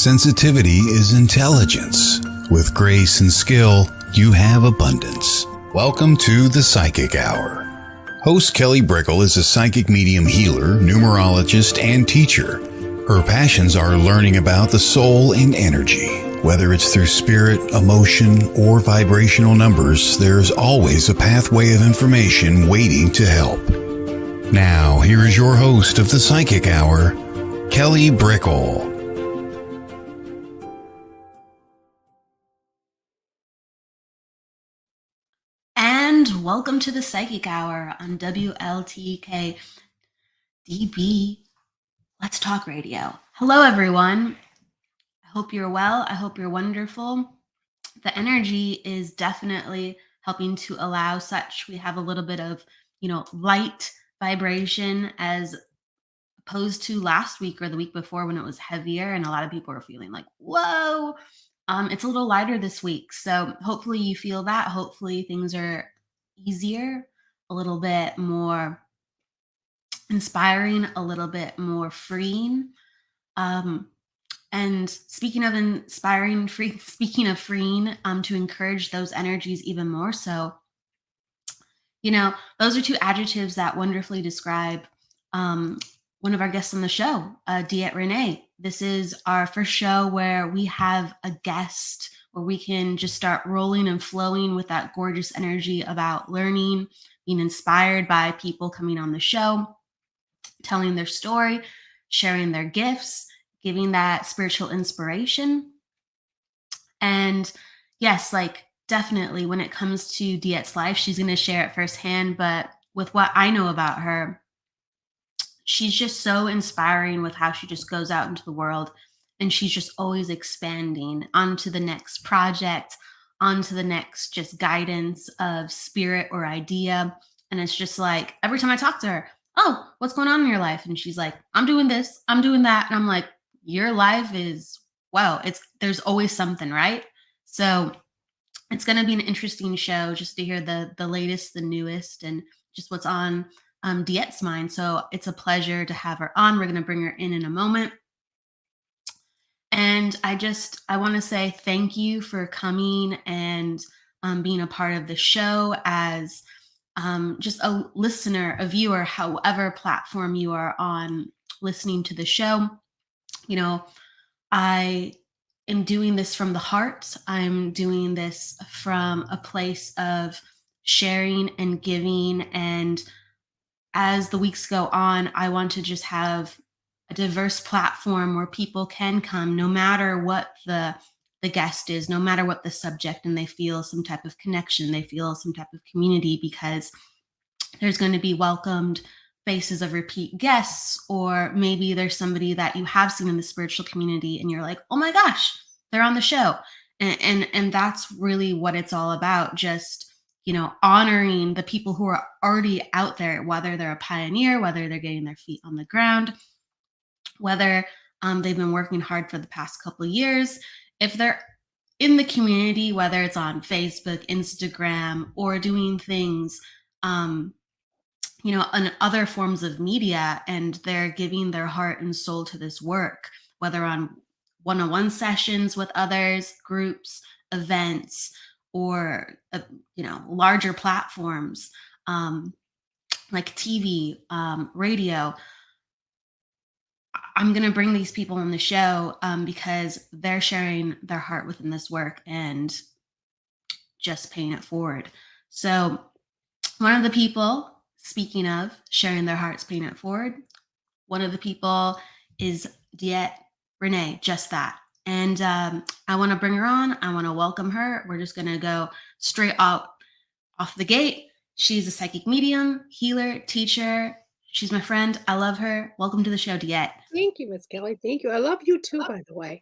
Sensitivity is intelligence. With grace and skill, you have abundance. Welcome to the Psychic Hour. Host Kelly Brickel is a psychic medium healer, numerologist, and teacher. Her passions are learning about the soul and energy. Whether it's through spirit, emotion, or vibrational numbers, there's always a pathway of information waiting to help. Now, here is your host of the Psychic Hour, Kelly Brickel. And welcome to the Psychic Hour on WLTK-DB. Let's Talk Radio. Hello, everyone. I hope you're well. I hope you're wonderful. The energy is definitely helping to allow such. We have a little bit of, light vibration as opposed to last week or the week before when it was heavier and a lot of people are feeling like, whoa. It's a little lighter this week. So hopefully you feel that. Hopefully things are easier, a little bit more inspiring, a little bit more freeing. And speaking of inspiring, speaking of freeing, to encourage those energies even more so, those are two adjectives that wonderfully describe one of our guests on the show, DeEtte Ranae. This is our first show where we have a guest where we can just start rolling and flowing with that gorgeous energy about learning, being inspired by people coming on the show, telling their story, sharing their gifts, giving that spiritual inspiration. And yes, definitely when it comes to DeEtte's life, she's going to share it firsthand. But with what I know about her, she's just so inspiring with how she just goes out into the world and she's just always expanding onto the next project, onto the next just guidance of spirit or idea. And it's just like, every time I talk to her, oh, what's going on in your life? And she's like, I'm doing this, I'm doing that. And I'm like, your life is, wow, there's always something, right? So it's going to be an interesting show just to hear the latest, the newest, and just what's on DeEtte's mind. So it's a pleasure to have her on. We're going to bring her in a moment. And I want to say thank you for coming and being a part of the show as just a listener, a viewer, however platform you are on listening to the show. I am doing this from the heart. I'm doing this from a place of sharing and giving. And as the weeks go on, I want to just have a diverse platform where people can come no matter what the guest is, no matter what the subject, and they feel some type of connection, they feel some type of community, because there's going to be welcomed faces of repeat guests, or maybe there's somebody that you have seen in the spiritual community and you're like, oh my gosh, they're on the show. And that's really what it's all about. Just, honoring the people who are already out there, whether they're a pioneer, whether they're getting their feet on the ground, whether they've been working hard for the past couple of years, if they're in the community, whether it's on Facebook, Instagram, or doing things, on other forms of media, and they're giving their heart and soul to this work, whether on one-on-one sessions with others, groups, events, or, larger platforms like TV, radio. I'm going to bring these people on the show because they're sharing their heart within this work and just paying it forward. So one of the people, speaking of sharing their hearts, paying it forward, one of the people is DeEtte Ranae, just that. And I want to bring her on. I want to welcome her. We're just going to go straight out off the gate. She's a psychic medium, healer, teacher. She's my friend. I love her. Welcome to the show, DeEtte. Thank you, Miss Kelly. Thank you. I love you too, by the way.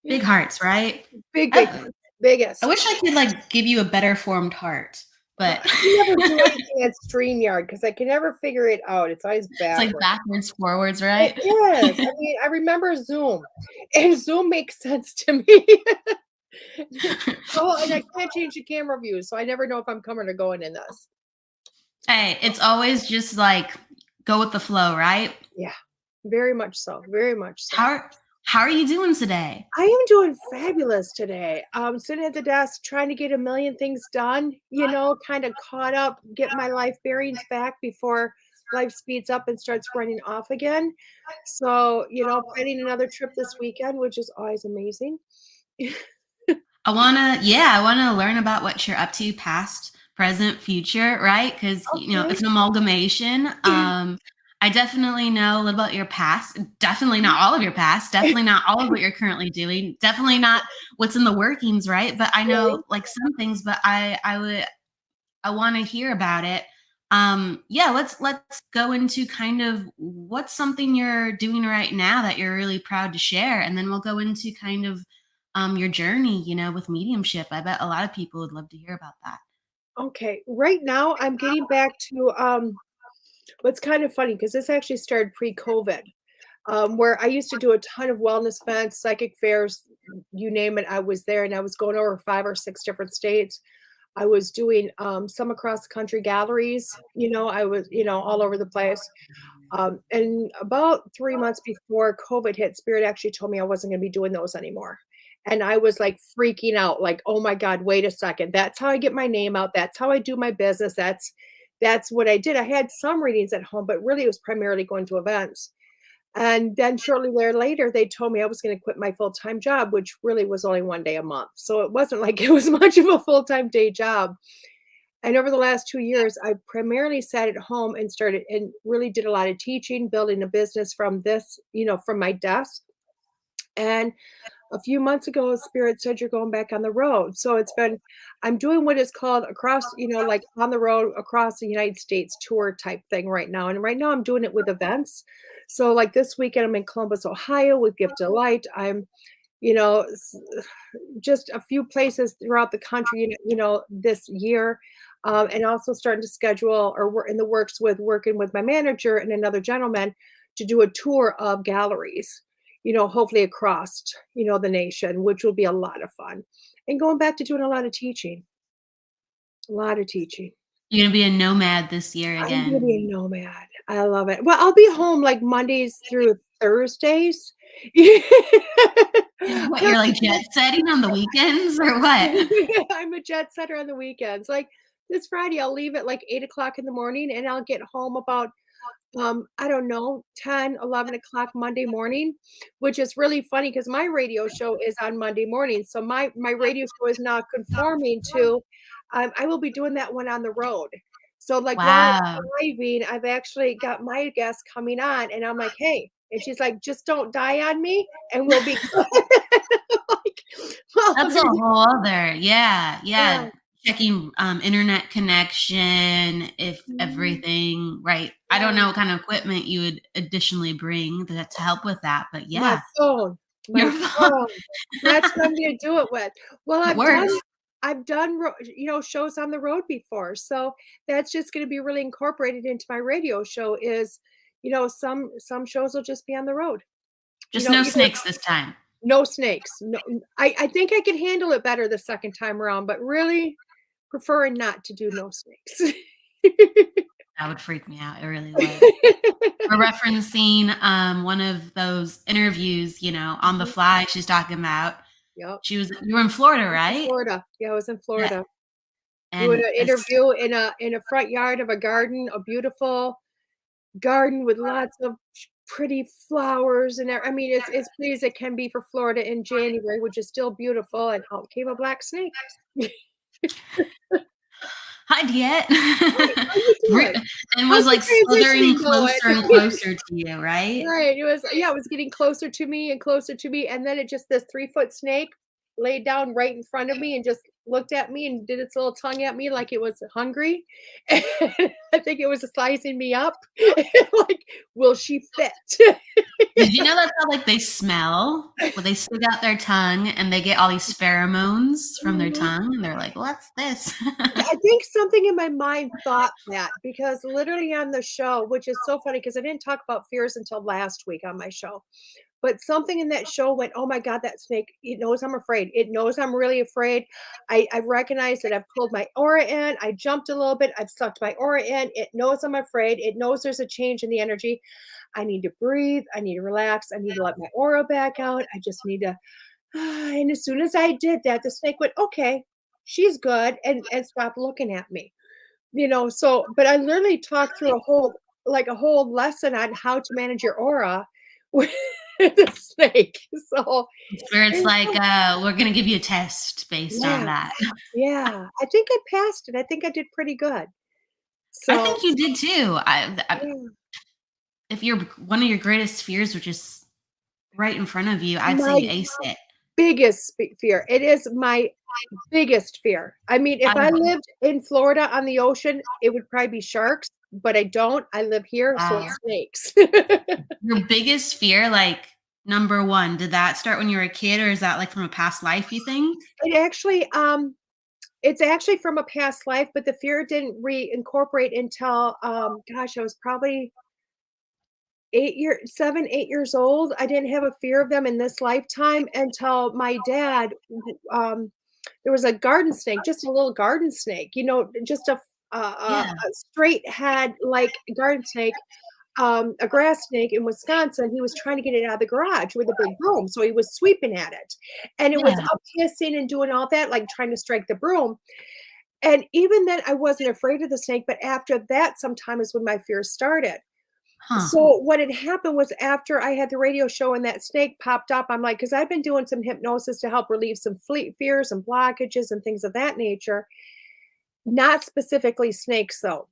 Big hearts, right? Big hearts. Biggest. I wish I could give you a better formed heart, but I never do anything at StreamYard because I can never figure it out. It's always backwards. It's backwards, forwards, right? Yes. I mean, I remember Zoom, and Zoom makes sense to me. Oh, and I can't change the camera view, so I never know if I'm coming or going in this. Hey, it's always just go with the flow, right? Yeah, very much so. Very much so. How are you doing today? I am doing fabulous today. Sitting at the desk trying to get a million things done, kind of caught up, get my life bearings back before life speeds up and starts running off again. So, planning another trip this weekend, which is always amazing. I wanna learn about what you're up to past, present, future, right? Because Okay. it's an amalgamation. I definitely know a little about your past. Definitely not all of your past. Definitely not all of what you're currently doing. Definitely not what's in the workings, right? But I Right. know like some things, but I want to hear about it. Yeah, let's go into kind of what's something you're doing right now that you're really proud to share, and then we'll go into kind of your journey, with mediumship. I bet a lot of people would love to hear about that. Okay. Right now, I'm getting back to what's kind of funny because this actually started pre-COVID. Where I used to do a ton of wellness events, psychic fairs, you name it, I was there and I was going over 5 or 6 different states. I was doing some across the country galleries, I was, all over the place. And about 3 months before COVID hit, Spirit actually told me I wasn't going to be doing those anymore. And I was like freaking out, like, oh my God, wait a second. That's how I get my name out. That's how I do my business. That's what I did. I had some readings at home, but really it was primarily going to events. And then shortly later, they told me I was going to quit my full-time job, which really was only 1 day a month. So it wasn't like it was much of a full-time day job. And over the last 2 years, I primarily sat at home and started and really did a lot of teaching, building a business from this, from my desk. And a few months ago, Spirit said, "You're going back on the road." So I'm doing what is called across, like on the road across the United States tour type thing right now. And right now I'm doing it with events. So like this weekend, I'm in Columbus, Ohio with Gift Delight. I'm, you know, s- just a few places throughout the country, this year. And also starting to schedule or we're in the works with working with my manager and another gentleman to do a tour of galleries, hopefully across, the nation, which will be a lot of fun. And going back to doing a lot of teaching, a lot of teaching. You're gonna be a nomad this year I'm gonna be again. a nomad. I love it. Well, I'll be home like Mondays through Thursdays. What, you're like jet setting on the weekends or what? I'm a jet setter on the weekends. Like this Friday, I'll leave at like 8 o'clock in the morning and I'll get home about I don't know, 10, 11 o'clock Monday morning, which is really funny because my radio show is on Monday morning. So my radio show is now conforming to I will be doing that one on the road. So like while Wow. I'm driving, I've actually got my guest coming on and I'm like, hey, and she's like, just don't die on me and we'll be good. Like, well, That's a whole other, yeah, yeah. yeah. Checking internet connection, if Mhm. everything right. I don't Yeah. know what kind of equipment you would additionally bring to help with that, but My yeah, phone, my your phone, phone. That's what I'm gonna do it with. Well, it works. I've done shows on the road before, so that's just gonna be really incorporated into my radio show is, some shows will just be on the road. Just no Either snakes this time. no snakes, no I think I can handle it better the second time around, but really preferring not to do no snakes. That would freak me out, it really would. We're referencing, one of those interviews, on the Mhm. fly she's talking about. Yep. You were in Florida, I was in right? Florida. Yeah, I was in Yeah, Florida. Doing and an it's interview in a front yard of a garden, a beautiful garden with lots of pretty flowers and I mean, it's as pretty as it can be for Florida in January, which is still beautiful, and out came a black snake. hi, "Hi, DeEtte. how you Re doing? and How's was, the like, slithering transitioning closer and going?" closer to you, right? Right, it was yeah, it was getting closer to me and closer to me, and then it just this 3-foot snake laid down right in front of me and just looked at me and did its little tongue at me like it was hungry, and I think it was sizing me up, like, "Will she fit?" Did you know that's how, like, they smell? Well, they stick out their tongue, and they get all these pheromones from their Mhm. tongue, and they're like, "What's this?" I think something in my mind thought that because literally on the show, which is so funny because I didn't talk about fears until last week on my show. but something in that show went, "Oh my god, that snake, it knows I'm afraid. It knows I'm really afraid." I've recognized that I've pulled my aura in, I jumped a little bit, I've sucked my aura in, it knows I'm afraid, it knows there's a change in the energy. I need to breathe, I need to relax, I need to let my aura back out, I just need to and as soon as I did that, the snake went, "Okay, she's good," and stopped looking at me. So but I literally talked through a whole lesson on how to manage your aura with the snake. So Where it's it's like, so we're gonna give you a test based on yeah, that. yeah. I think I passed it. I think I did pretty good. I So, think you did too. yeah. If one of your greatest fears were just right in front of you, I'd say My you aced it. biggest fear. It is my biggest fear. I mean, if I I lived in Florida on the ocean, it would probably be sharks, but I don't. I live here, so Wow. it's snakes. Your biggest fear, like, number 1, did that start when you were a kid, or is that, like, from a past life, you think? It actually, it's actually from a past life, but the fear didn't reincorporate until, gosh, I was probably 7, 8 years old. I didn't have a fear of them in this lifetime until my dad, there was a garden snake, just a little garden snake, just Yeah. a straight head like garden snake, a grass snake in Wisconsin. He was trying to get it out of the garage with a big broom, so he was sweeping at it, and it was Yeah. up hissing and doing all that, like trying to strike the broom. And even then, I wasn't afraid of the snake, but after that, sometime is when my fears started. Huh. So what had happened was after I had the radio show and that snake popped up, I'm like, because I've been doing some hypnosis to help relieve some fears and blockages and things of that nature, not specifically snakes though.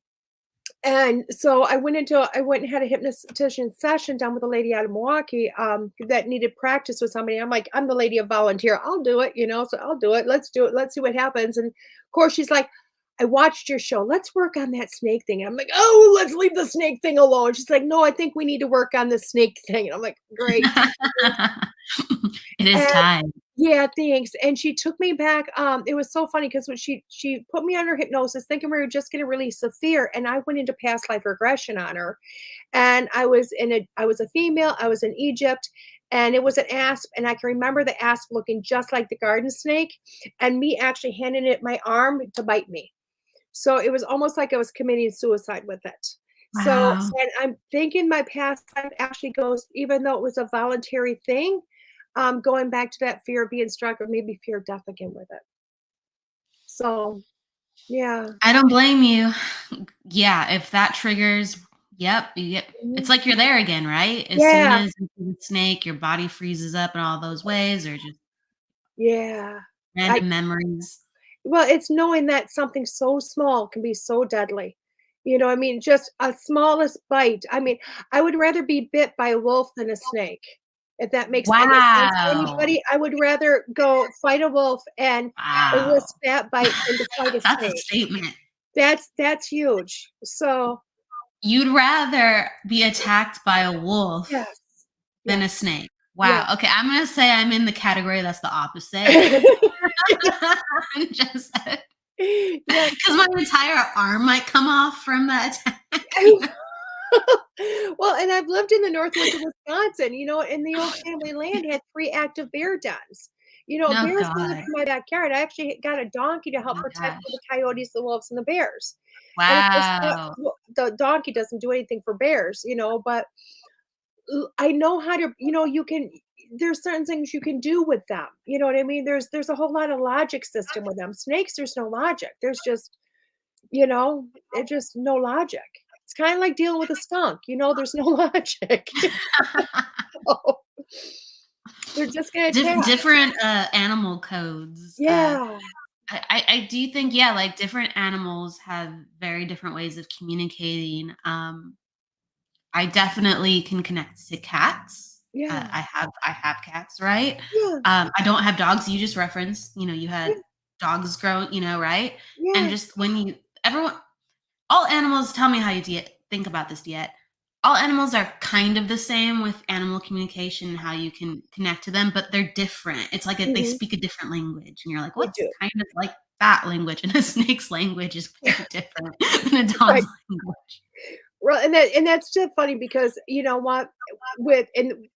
And so I went and had a hypnotician session down with a lady out of Milwaukee that needed practice with somebody. I'm like, I'm the lady of volunteer. I'll do it, so I'll do it. Let's do it. Let's see what happens. And of course, she's like, I watched your show. Let's work on that snake thing. And I'm like, oh, let's leave the snake thing alone. She's like, no, I think we need to work on the snake thing. And I'm like, great. It is And time. yeah, thanks. And she took me back. It was so funny because when she put me under hypnosis, thinking we were just going to release the fear, and I went into past life regression on her. And I was a female. I was in Egypt, and it was an asp, and I can remember the asp looking just like the garden snake, and me actually handing it my arm to bite me. So it was almost like I was committing suicide with it. So, Wow. and I'm thinking my past life actually goes, even though it was a voluntary thing, going back to that fear of being struck or maybe fear of death again with it. So, yeah. I don't blame you. Yeah, if that triggers, yep, Mhm. it's like you're there again, right? As soon Yeah, as you see the snake, your body freezes up in all those ways, or just yeah. I random memories. well, it's knowing that something so small can be so deadly. I mean, just a smallest bite. I mean, I would rather be bit by a wolf than a snake, if that makes any sense to Wow. anybody. I would rather go fight a wolf and Wow. risk that bite than to fight a That's a snake. statement. That's huge. So, You'd rather be attacked by a wolf yes, than a yes, snake. yes. Wow. Okay, I'm gonna say I'm in the category that's the opposite. I'm just Yes. because my entire arm might come off from that attack. Well, and I've lived in the Northwoods of Wisconsin, and the old family land had 3 active bear dens. Oh Bears will live god. in my backyard. I actually got a donkey to help Oh protect the gosh. coyotes, the wolves, and the bears. And of course, Wow. the donkey doesn't do anything for bears, but I know how to, there's certain things you can do with them. You know what I mean? There's a whole lot of logic system with them. Snakes, there's no logic. It's just no logic. It's kinda like dealing with a skunk, there's no logic. Oh, they're just gonna attack. Different, animal codes. Yeah. I do think, yeah, like, different animals have very different ways of communicating. I definitely can connect to cats. Yeah. I have cats, right? Yeah. I don't have dogs. You just referenced, you Yeah. had dogs growing, right? And Yeah. just when everyone, all animals, tell me how you think about this, DeEtte. All animals are kind of the same with animal communication and how you can connect to them, but they're different. It's like they Mhm. speak a different language, and you're like, They what's do. kind of like that language? And a snake's language is very different than a Right. dog's language. Well, and that's so funny because you know what? With and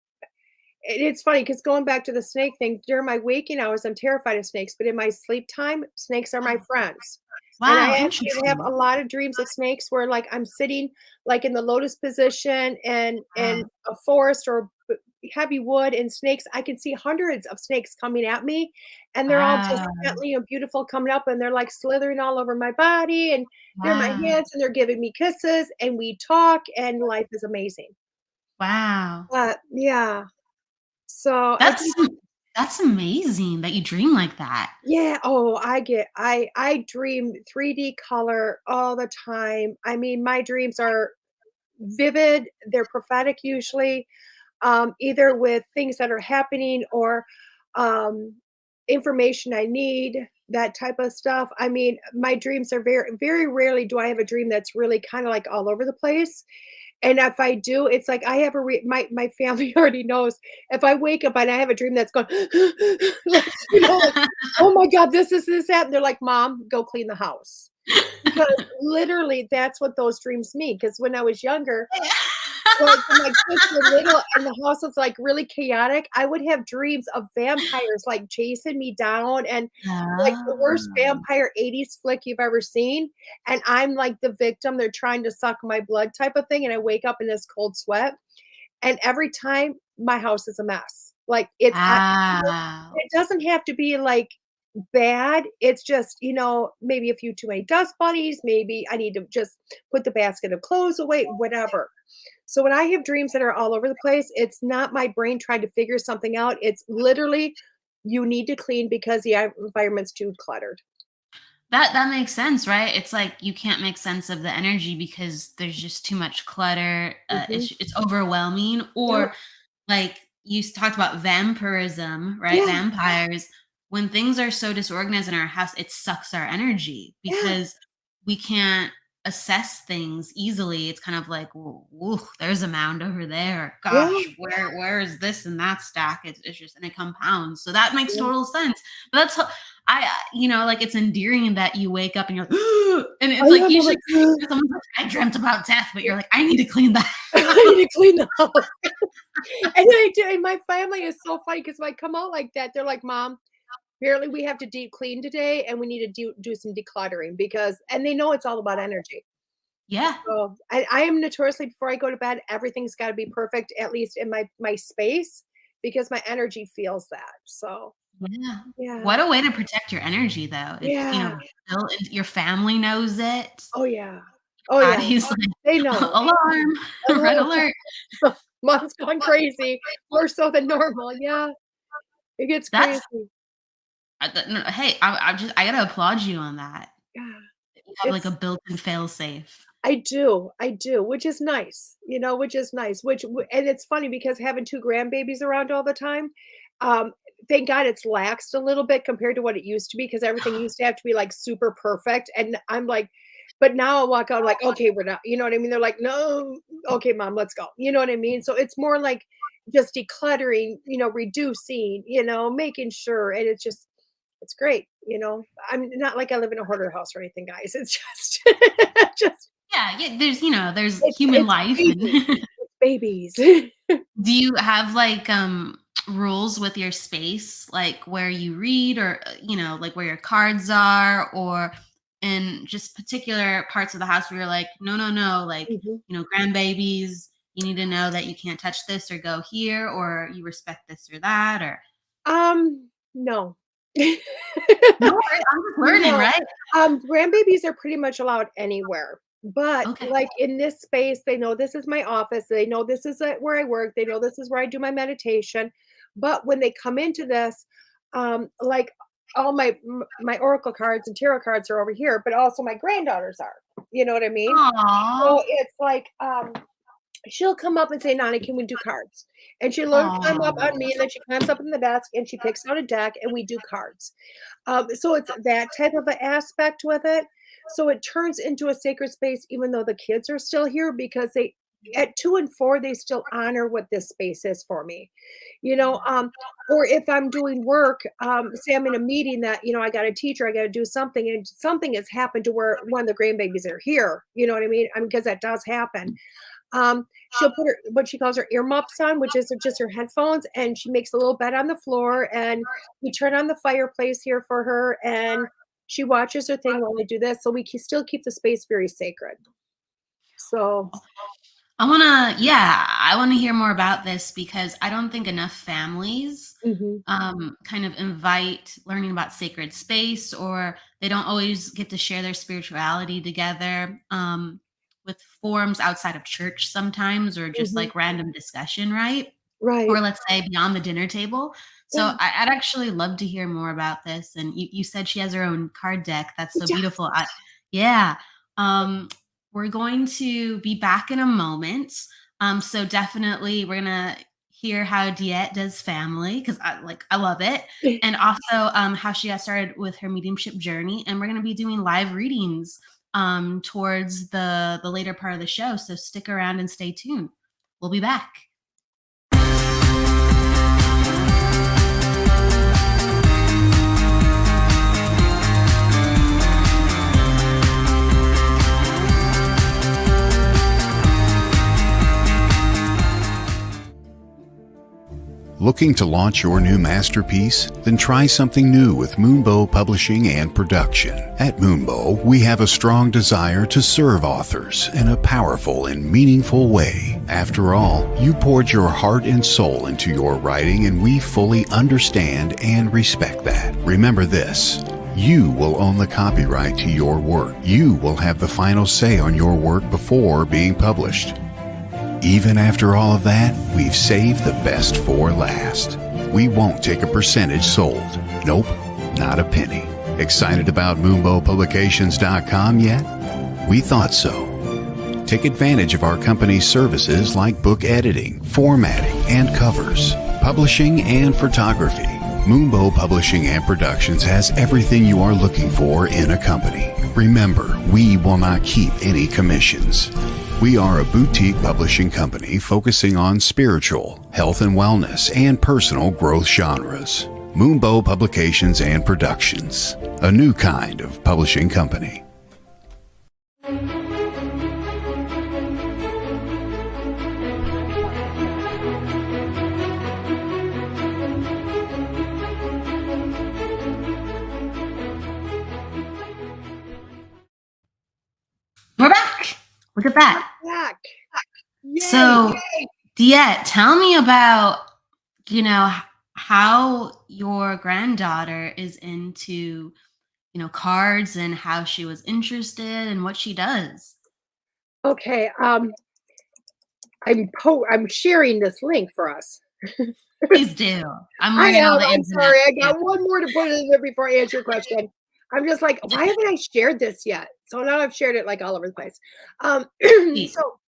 it's funny because going back to the snake thing, during my waking hours, I'm terrified of snakes, but in my sleep time, snakes are my Oh, friends. And I wow, actually have a interesting. lot of dreams of snakes where like I'm sitting like in the lotus position and Wow. in a forest or heavy wood and snakes. I can see hundreds of snakes coming at me, and they're all just Wow. gently and beautiful coming up, and they're like slithering all over my body and near my Wow. hands, and they're giving me kisses, and we talk, and life is amazing. Wow. But yeah, so I That's think that's amazing that you dream like that. yeah, oh, I dream 3D color all the time. I mean, my dreams are vivid, they're prophetic usually, either with things that are happening or, um, information I need, that type of stuff. I mean, my dreams are very rarely do I have a dream that's really kinda, like, all over the place. And if I do, it's like I have a my family already knows if I wake up and I have a dream that's going like, like, "Oh my god, this, that," and they're like, "Mom, go clean the house." Because literally that's what those dreams mean. Because when I was younger, like, when my kids were little and the house was, like, really chaotic, I would have dreams of vampires, like, chasing me down and, like, the worst Oh. vampire '80s flick you've ever seen, and I'm, like, the victim, they're trying to suck my blood type of thing, and I wake up in this cold sweat, and every time, my house is a mess. Like, Wow. it doesn't have to be, like, bad, it's just, maybe a few too many dust bunnies, maybe I need to just put the basket of clothes away, whatever. So when I have dreams that are all over the place, it's not my brain trying to figure something out. It's literally you need to clean because the environment's too cluttered. That makes sense, right? It's like you can't make sense of the energy because there's just too much clutter. Mhm. It's overwhelming. Yep. Or like talked about vampirism, right? Yeah. Vampires. When things are so disorganized in our house, it sucks our energy Yeah. because we can't assess things easily. It's kind of like, "Whoa, there's a mound over there. Yeah. Gosh, where is this and that stack?" It's just and it compounds. So that makes Yeah. total sense. But like it's endearing that you wake up and you're like, and I it's like know, they're usually like, someone's like, I dreamt about death, but you're like, I need to clean that. I need to clean the house. And I do, and my family is so funny because if I come out like that, they're like, "Mom, apparently we have to deep clean today and we need to do some decluttering," because and they know it's all about energy. Yeah. So, I am notoriously before I go to bed, everything's gotta be perfect, at least in my space, because my energy feels that. So, Yeah. yeah. What a way to protect your energy though. It's, Yeah. built in your family knows it. Oh, yeah. Oh, yeah. Body's like, They know. alarm, red alert. Mom's gone crazy, more so than normal. Yeah, it gets That's crazy. no, hey, I gotta applaud you on that. Yeah. You have like a It's built-in fail-safe. I do, which is nice, which is nice, and it's funny because having 2 grandbabies around all the time, um, thank God it's laxed a little bit compared to what it used to be because everything used to have to be, like, super perfect, and I'm like but now I walk out like, "Okay, we're not," you know what I mean? They're like, "No, okay, mom, let's go." You know what I mean? So it's more like just decluttering, reducing, making sure, and it's great, I'm not like I live in a hoarder house or anything, guys. It's just just Yeah, yeah, there's human it's life and babies. It's babies. do you have like rules with your space like where you read or like where your cards are or in just particular parts of the house where you're like no no no like Mhm. grandbabies you need to know that you can't touch this or go here or you respect this or that or No. no worries, I'm just learning No. right Grandbabies are pretty much allowed anywhere, but, okay like, in this space, they know this is my office, they know this is, where I work, they know this is where I do my meditation, but when they come into this, like, all my oracle cards and tarot cards are over here, but also my granddaughters are, you know what I mean? Aww. So, it's like, she'll come up and say, "Nani, can we do cards?" And she'll climb up on Aww. me, and then she climbs up in the desk, and she picks out a deck, and we do cards. So it's that type of a aspect with it. So it turns into a sacred space even though the kids are still here because they at 2 and 4, they still honor what this space is for me. You know, or if I'm doing work, say I'm in a meeting that, I got a teacher, I gotta do something, and something has happened to where one of the grandbabies are here, you know what I mean? I mean, because that does happen. She'll put what she calls her earmuffs on, which is just her headphones, and she makes a little bed on the floor, and we turn on the fireplace here for her, and she watches her thing while I do this, so we still keep the space very sacred. So I want to hear more about this because I don't think enough families mhm, kind of invite learning about sacred space, or they don't always get to share their spirituality together with forums outside of church sometimes, or just mhm, like random discussion, right? right, Or let's say beyond the dinner table. So yeah, I'd actually love to hear more about this. And you said she has her own card deck. That's so yeah, beautiful. Yeah. Um, we're going to be back in a moment. So definitely we're gonna hear how DeEtte does family because I love it, and also how she got started with her mediumship journey. And we're gonna be doing live readings towards the later part of the show. So stick around and stay tuned. We'll be back. Looking to launch your new masterpiece? Then try something new with Moonbow Publishing and Production. At Moonbow, we have a strong desire to serve authors in a powerful and meaningful way. After all, you poured your heart and soul into your writing, and we fully understand and respect that. Remember this: you will own the copyright to your work. You will have the final say on your work before being published. Even after all of that, we've saved the best for last. We won't take a percentage sold. Nope, not a penny. Excited about MoonbowPublications.com yet? We thought so. Take advantage of our company's services like book editing, formatting, and covers, publishing, and photography. Moonbow Publishing and Productions has everything you are looking for in a company. Remember, we will not keep any commissions. We are a boutique publishing company focusing on spiritual, health and wellness, and personal growth genres. Moonbow Publications and Productions, a new kind of publishing company. We're back. Look at that. back. Yay. So, DeEtte, tell me about, how your granddaughter is into, cards, and how she was interested and what she does. Okay, I'm sharing this link for us. Please do. I'm I learning all am. the I'm ins and sorry. I outs. got one more to put in there before I answer your question. I'm just like, why haven't I shared this yet? So now I've shared it like all over the place. So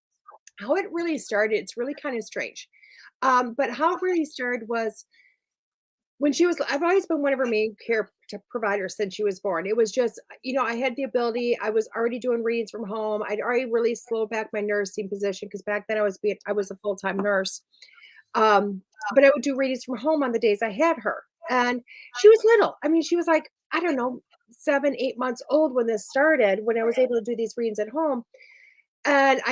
how it really started, it's really kind of strange. But how it really started was when I've always been one of her main care providers since she was born. It was just, I had the ability. I was already doing readings from home. I'd already really slowed back my nursing position because back then I was a full-time nurse. But I would do readings from home on the days I had her. And she was little. I mean, she was like, I don't know, 7, 8 months old when this started, when I was able to do these readings at home. And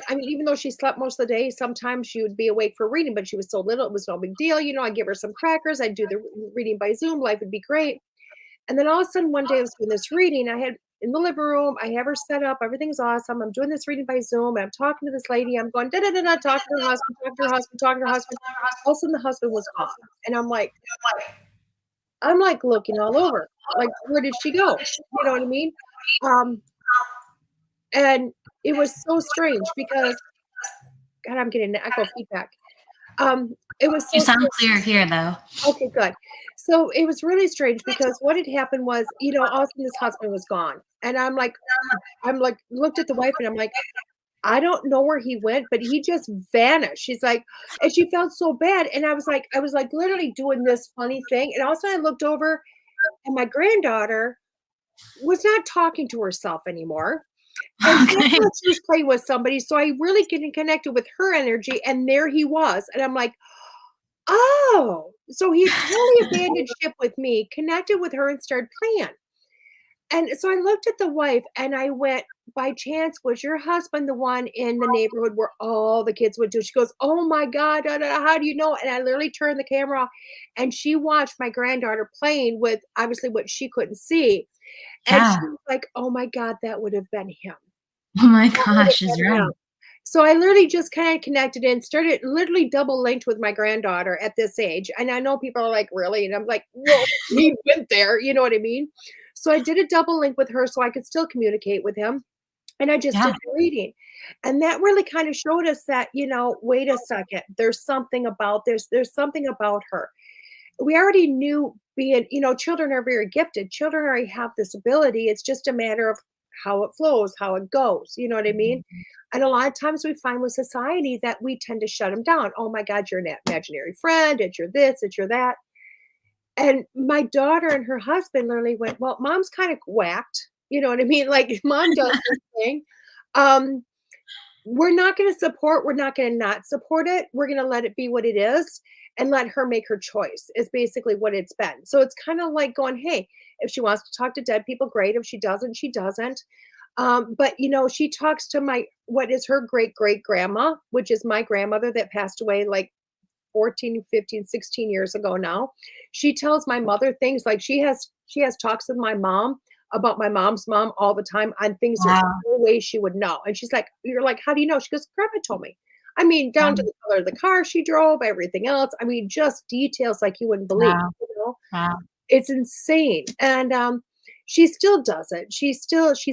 even though she slept most of the day, sometimes she would be awake for reading, but she was so little, it was no big deal. I'd give her some crackers. I'd do the reading by Zoom. Life would be great. And then all of a sudden, one day I was doing this reading. I had in the living room, I have her set up. Everything's awesome. I'm doing this reading by Zoom, and I'm talking to this lady. I'm going, da da da da, talking to her husband, talking to her husband, talking to her husband. All of a sudden, the husband was gone. And I'm like looking all over. Like, where did she go? You know what I mean? And it was so strange because, God, I'm getting an echo feedback. It was so You sound strange. clear here, though. Okay, good. So it was really strange because what had happened was, all of a sudden this husband was gone. And I'm like, looked at the wife and I'm like, I don't know where he went, but he just vanished. She's like, and she felt so bad. And I was like literally doing this funny thing. And also I looked over and my granddaughter was not talking to herself anymore. And Okay. she was playing with somebody. So I really getting connected with her energy. And there he was. And I'm like, oh, so he totally abandoned ship with me, connected with her and started playing. And so I looked at the wife and I went, by chance, was your husband the one in the neighborhood where all the kids would do? She goes, oh my God, da, da, da, how do you know? And I literally turned the camera off and she watched my granddaughter playing with obviously what she couldn't see. And she Yeah. was like, oh my God, that would have been him. Oh my That would gosh, have is been right. him. So I literally just kind of connected and started literally double linked with my granddaughter at this age. And I know people are like, really? And I'm like, well, he went there. You know what I mean? So I did a double link with her so I could still communicate with him. And I just Yeah. did the reading. And that really kind of showed us that, wait a second, there's something about this. There's something about her. We already knew being, children are very gifted. Children already have this ability. It's just a matter of how it flows, how it goes. You know what I mean? And a lot of times we find with society that we tend to shut them down. Oh my God, you're an imaginary friend. It's your this, it's your that. And my daughter and her husband literally went, well, mom's kind of whacked. You know what I mean? Like mom does this thing. Um, we're not going to support, we're not going to not support it. We're going to let it be what it is and let her make her choice is basically what it's been. So it's kind of like going, hey, if she wants to talk to dead people, great. If she doesn't, she doesn't. But she talks to what is her great great grandma, which is my grandmother that passed away like 14, 15, 16 years ago now. She tells my mother things like she has talks with my mom about my mom's mom all the time on things there's Wow. no way she would know. And she's like, you're like, how do you know? She goes, grandma told me. I mean, down to Wow. the color of the car she drove, everything else. I mean, just details like you wouldn't believe, Wow. you know? Wow. It's insane. And she still does it. She's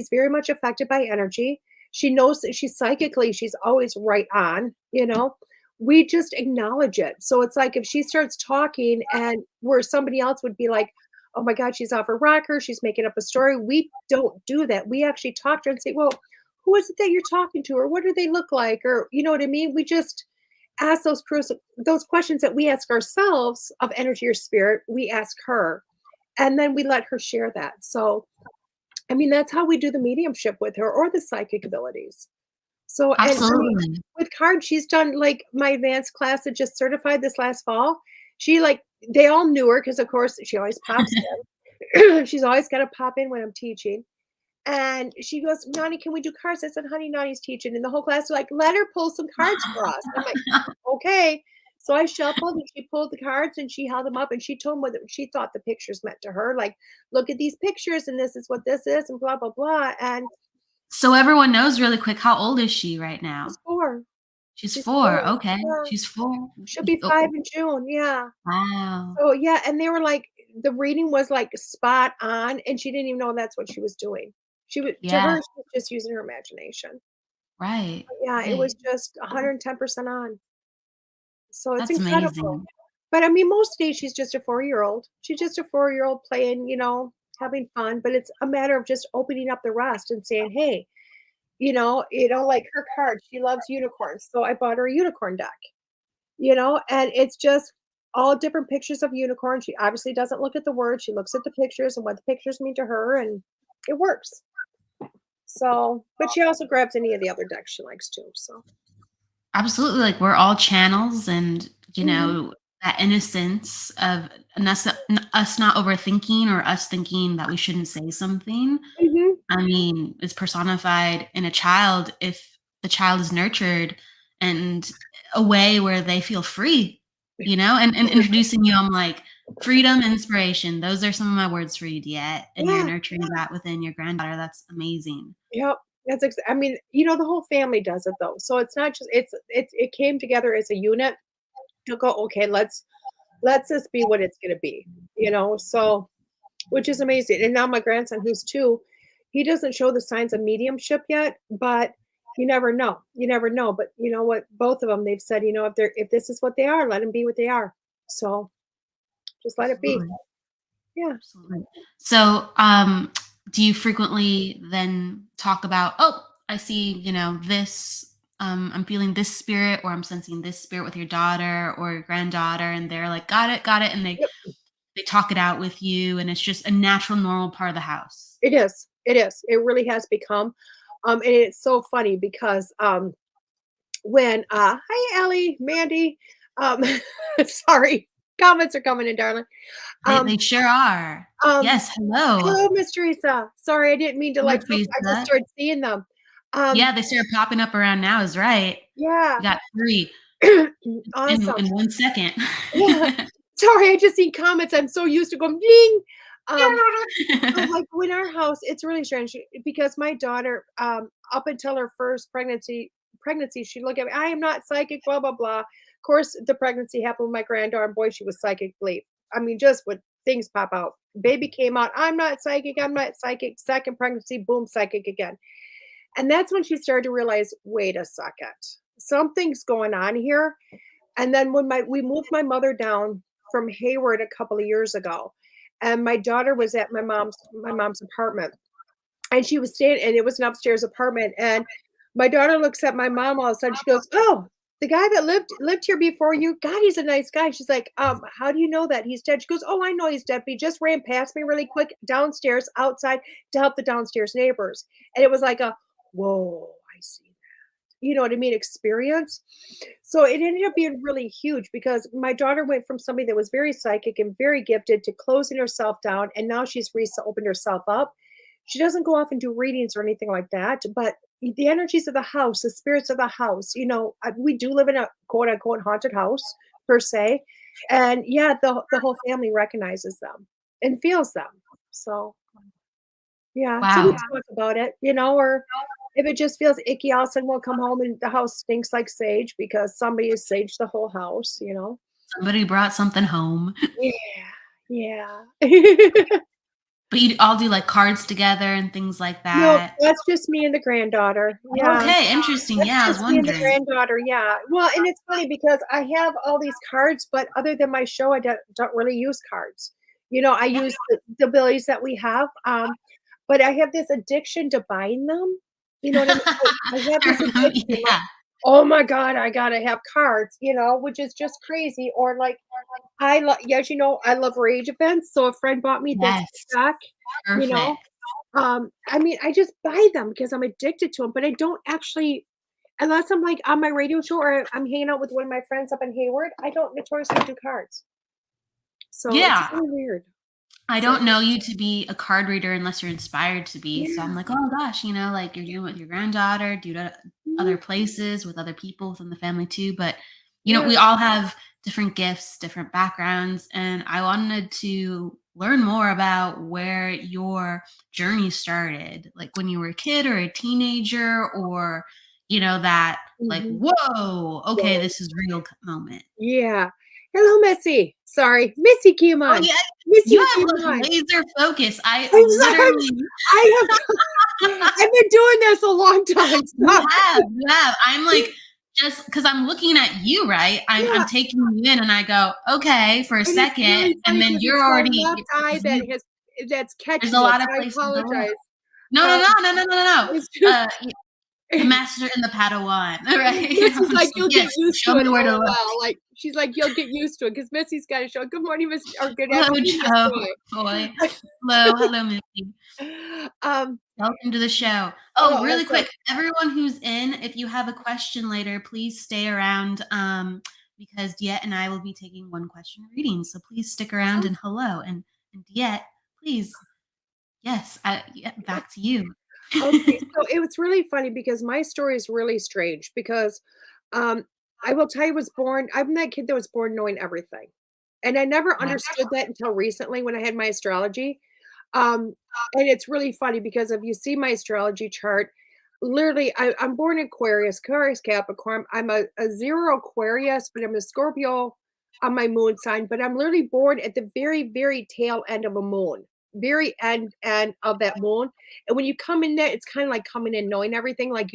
very much affected by energy. She knows that she's always right on. We just acknowledge it. So it's like if she starts talking and where somebody else would be like, oh my God, she's off her rocker, she's making up a story. We don't do that. We actually talk to her and say, well, who is it that you're talking to? Or what do they look like? Or you know what I mean? We just ask those questions that we ask ourselves of energy or spirit, we ask her, and then we let her share that. So, I mean, that's how we do the mediumship with her or the psychic abilities. So, and I mean, Absolutely. with cards, she's done like my advanced class that just certified this last fall. She like they all knew her because of course she always pops in. She's always got to pop in when I'm teaching. And she goes, Nani, can we do cards? I said, honey, Nani's teaching. And the whole class was like, let her pull some cards for us. I'm like, okay. So I shuffled and she pulled the cards and she held them up and she told them what she thought the pictures meant to her. Like, look at these pictures and this is what this is and blah, blah, blah. And So everyone knows really quick, how old is she right she's now? 4. She's She's 4, 4. okay. Yeah. She's 4. She'll be Oh, 5 in June. Yeah. wow. So yeah, and they were like, the reading was like spot on, and she didn't even know that's what she was doing. She was to Yeah, her, she was just using her imagination. right, Yeah, it was right. just 110% on. So it's That's incredible. amazing. But I mean, most days she's just a 4-year-old. She's just a 4-year-old playing, having fun. But it's a matter of just opening up the rest and saying, hey, like her card, she loves unicorns. So I bought her a unicorn deck, and it's just all different pictures of unicorns. She obviously doesn't look at the words. She looks at the pictures and what the pictures mean to her, and it works. So, but she also grabs any of the other decks she likes too. So, Absolutely, like, we're all channels and, mhm, that innocence of us not overthinking or us thinking that we shouldn't say something, mhm. I mean, is personified in a child if the child is nurtured and a way where they feel free, and introducing you, I'm like, freedom, inspiration, those are some of my words for you, DeEtte, and you're Yeah. nurturing that within your granddaughter, that's amazing. Yep. I mean, the whole family does it though. So it's not just it came together as a unit to go, okay, let's this be what it's gonna be. So which is amazing. And now my grandson, who's 2, he doesn't show the signs of mediumship yet, but you never know. You never know. But you know what? Both of them, they've said, if this is what they are, let them be what they are. So just let it be. Absolutely. Yeah. Absolutely. So, do you frequently then talk about, oh, I see, this, I'm feeling this spirit, or I'm sensing this spirit with your daughter or your granddaughter, and they're like, got it, and Yep. they talk it out with you, and it's just a natural, normal part of the house. It is. It is. It really has become. And it's so funny because when hi Ellie, Mandy, um sorry, Comments are coming in, darling. They sure are. Um, Yes, hello. Hello, Miss Teresa. Sorry, I didn't mean to Hello, let you. I just Teresa. started seeing them. Yeah, they started popping up around now is right. Yeah. You got 3 in Awesome. 1 second. Yeah. Sorry, I just seen comments. I'm so used to going bling. So like when our house, it's really strange because my daughter, up until her first pregnancy, she'd look at me, I am not psychic, blah, blah, blah. Of course, the pregnancy happened with my granddaughter, and boy, she was psychic bleep. I mean, just when things pop out. Baby came out, I'm not psychic, I'm not psychic. Second pregnancy, boom, psychic again. And that's when she started to realize, wait a second, something's going on here. And then when we moved my mother down from Hayward a couple of years ago, and my daughter was at my mom's apartment, and she was staying, and it was an upstairs apartment. And my daughter looks at my mom all of a sudden. She goes, "Oh, the guy that lived here before you, God, he's a nice guy." She's like, how do you know that he's dead?" She goes, "Oh, I know he's dead. But he just ran past me really quick downstairs outside to help the downstairs neighbors." And it was like a, whoa, I see, you know what I mean, experience. So it ended up being really huge because my daughter went from somebody that was very psychic and very gifted to closing herself down, and now she's opened herself up. She doesn't go off and do readings or anything like that, but the energies of the house, the spirits of the house, we do live in a quote unquote haunted house per se, and yeah, the whole family recognizes them and feels them. So yeah, so we Wow. talk about it, or if it just feels icky, all of a sudden we'll come home and the house stinks like sage because somebody has saged the whole house. Somebody brought something home. Yeah, yeah. But you all do, like, cards together and things like No, that? that's just me and the granddaughter. Yeah, Okay, interesting, that's yeah, I was just me and the wondering. granddaughter, yeah. Well, and it's funny because I have all these cards, but other than my show, I don't really use cards. I Yeah. use the abilities that we have, but I have this addiction to buying them. You know what I mean? I have this addiction, like, Yeah. "Oh my god, I gotta have cards," which is just crazy. Or like, as you know, I love rage events, so a friend bought me this Yes. deck, you know? Perfect. I mean, I just buy them because I'm addicted to them, but I don't actually, unless I'm, like, on my radio show or I'm hanging out with one of my friends up in Hayward, I don't notoriously do cards. So it's Yeah. really weird. I So don't know you to be a card reader unless you're inspired to be, so I'm yeah. like, "Oh gosh," like, you're doing it with your granddaughter, do it at Mhm. other places with other people within the family too, but, Yeah. we all have different gifts, different backgrounds, and I wanted to learn more about where your journey started, like, when you were a kid or a teenager or, that, like, Mhm. "Whoa, okay, Whoa. this is real k moment." Yeah. Hello, Missy. Sorry, Missy came Oh, on. yeah, you Missy have, came like, on. laser focus, I I'm sorry. literally I have I've been doing this a long time. You Stop. you have. I'm like, just because 'cause I'm looking at you, right? I'm Yeah, taking you in and I go, "Okay," for a and it's second, really and funny then because you're it's my already left eye because you that's there's a catching it, lot of so I places to go. apologize. No, no, no, Um, no, no, no, no. it's just Y the master and the Padawan, right? Missy's I'm like, just like, "You'll get "Yes, used show to me it, where to look." LOL." Like, she's like, "You'll get used to it because Missy's got a show. Good morning, Miss, or good Hello, afternoon, Miss Joe boy. Hello, Missy. Joy. Um, Welcome to the show. Oh, oh, really awesome. quick, everyone who's in, if you have a question later, please stay around because DeEtte and I will be taking one question reading. So please stick around and hello. And DeEtte, please, yes, yeah, back to you. Okay, so it was really funny because my story is really strange because, um, I will tell you, I'm that kid that was born knowing everything, and I never Yeah. understood that until recently when I had my astrology. Um, and it's really funny because if you see my astrology chart, literally, I'm born Aquarius, Capricorn. I'm a 0 Aquarius, but I'm a Scorpio on my moon sign, but I'm literally born at the very, very tail end of a moon, very end of that moon. And when you come in there, it's kind of like coming in knowing everything. Like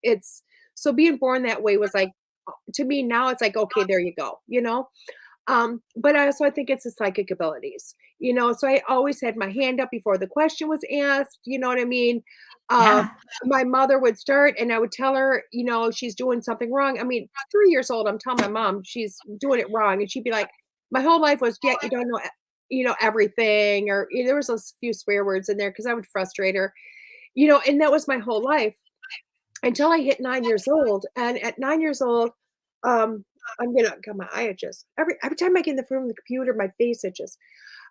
it's so being born that way was like, to me now, it's like, okay, there you go. But I think it's the psychic abilities. So I always had my hand up before the question was asked, you know what I mean? Um, Yeah. my mother would start and I would tell her, she's doing something wrong. I mean, 3 years old, I'm telling my mom she's doing it wrong. And she'd be like, my whole life was, yeah, you don't know, everything. Or there was a few swear words in there because I would frustrate her, and that was my whole life until I hit 9 years old. And at 9 years old, um, God, my eye itches. Every time I get in the room with the computer, my face itches.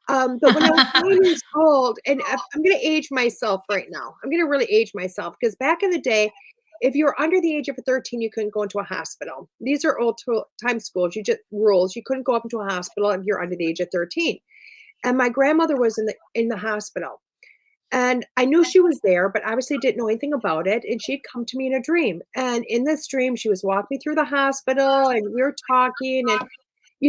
But when I was 9 years old, and I'm gonna age myself right now. I'm gonna really age myself because back in the day, if you were under the age of 13, you couldn't go into a hospital. These are old time schools. Rules. You couldn't go up into a hospital if you're under the age of 13. And my grandmother was in the hospital. And I knew she was there, but obviously didn't know anything about it. And she'd come to me in a dream. And in this dream, she was walking me through the hospital and we were talking. And,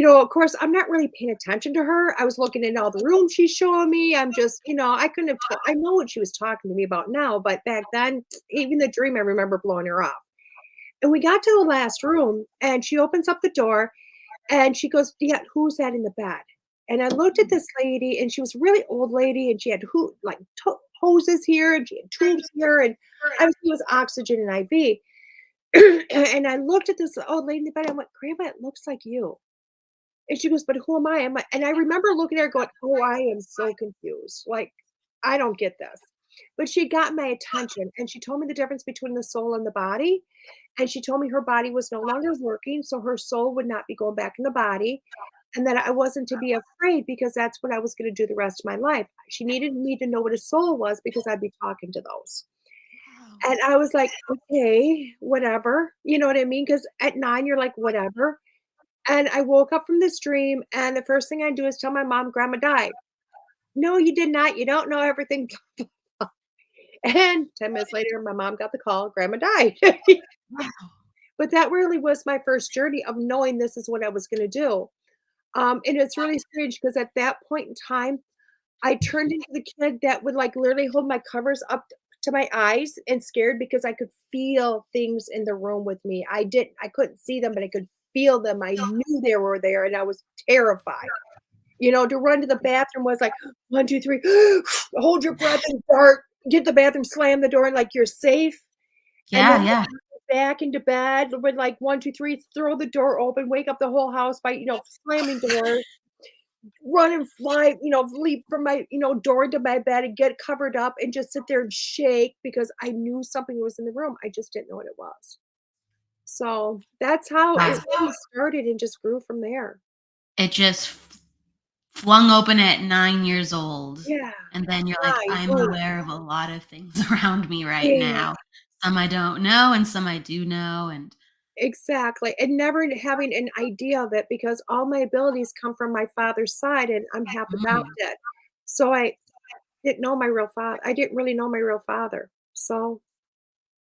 of course, I'm not really paying attention to her. I was looking in all the rooms she's showing me. I'm just, I couldn't have, I know what she was talking to me about now, but back then, even the dream, I remember blowing her off. And we got to the last room and she opens up the door and she goes, "Yeah, who's that in the bed?" And I looked at this lady, and she was a really old lady, and she had hoses here, and she had tubes here, and obviously it was oxygen and IV. And I looked at this old lady in the bed. I went, "Grandma, it looks like you." And she goes, "But who am I?" And I remember looking at her, going, "Oh, I am so confused. Like, I don't get this." But she got my attention, and she told me the difference between the soul and the body. And she told me her body was no longer working, so her soul would not be going back in the body, and that I wasn't to be afraid because that's what I was gonna do the rest of my life. She needed me to know what a soul was because I'd be talking to those. Wow. And I was like, "Okay, whatever." You know what I mean? Because at 9, you're like, "Whatever." And I woke up from this dream, and the first thing I do is tell my mom, "Grandma died." "No, you did not. You don't know everything." And 10 minutes later, my mom got the call, grandma died. Wow. But that really was my first journey of knowing this is what I was gonna do. And it's really strange because at that point in time, I turned into the kid that would, like, literally hold my covers up to my eyes and scared because I could feel things in the room with me. I couldn't see them, but I could feel them. I knew they were there, and I was terrified. To run to the bathroom was like, 1, 2, 3, hold your breath and dart, get the bathroom, slam the door, and like you're safe. And Yeah, then yeah. back into bed with like 1, 2, 3, throw the door open, wake up the whole house by, slamming doors, run and fly, leap from my, door into my bed and get covered up and just sit there and shake because I knew something was in the room. I just didn't know what it was. So that's how it Wow. really started and just grew from there. It just flung open at 9 years old, Yeah. and then you're like, Right. "I'm Oh, aware of a lot of things around me right yeah. now. Some I don't know and some I do know," and Exactly, and never having an idea of it because all my abilities come from my father's side, and I'm half mm. adopted. So I didn't really know my real father. So,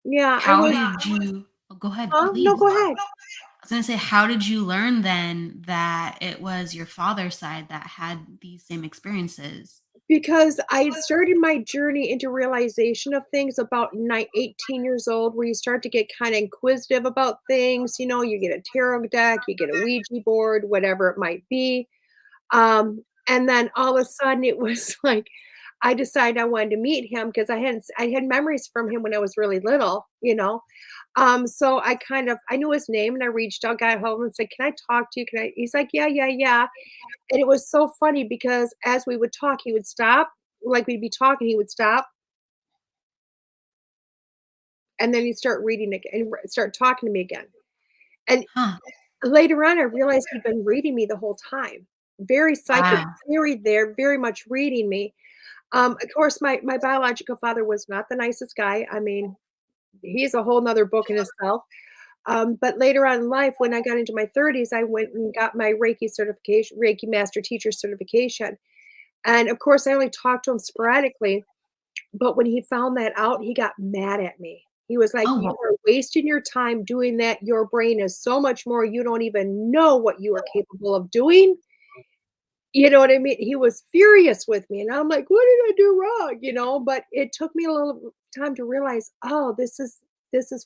yeah, I How was did you Oh, go ahead, No, please. go ahead. I was gonna say, how did you learn then that it was your father's side that had these same experiences? Because I had started my journey into realization of things about 18 years old, where you start to get kinda inquisitive about things, you get a tarot deck, you get a Ouija board, whatever it might be. And then all of a sudden it was like, I decided I wanted to meet him because I had memories from him when I was really little. So I knew his name and I reached out, got home and said, "Can I talk to you? Can I?" He's like, "Yeah, yeah, yeah." And it was so funny because as we would talk, he would stop, like we'd be talking, he would stop, and then he'd start reading again and start talking to me again. And Huh. later on, I realized he'd been reading me the whole time. Very psychic, Wow. very there, very much reading me. Of course, my biological father was not the nicest guy. I mean, he's a whole 'nother book in himself. But later on in life, when I got into my 30s, I went and got my Reiki master teacher certification. And of course, I only talked to him sporadically. But when he found that out, he got mad at me. He was like, Oh, "You well, are wasting your time doing that. Your brain is so much more. You don't even know what you are capable of doing." You know what I mean? He was furious with me, and I'm like, "What did I do wrong?" But it took me a little time to realize, oh, this is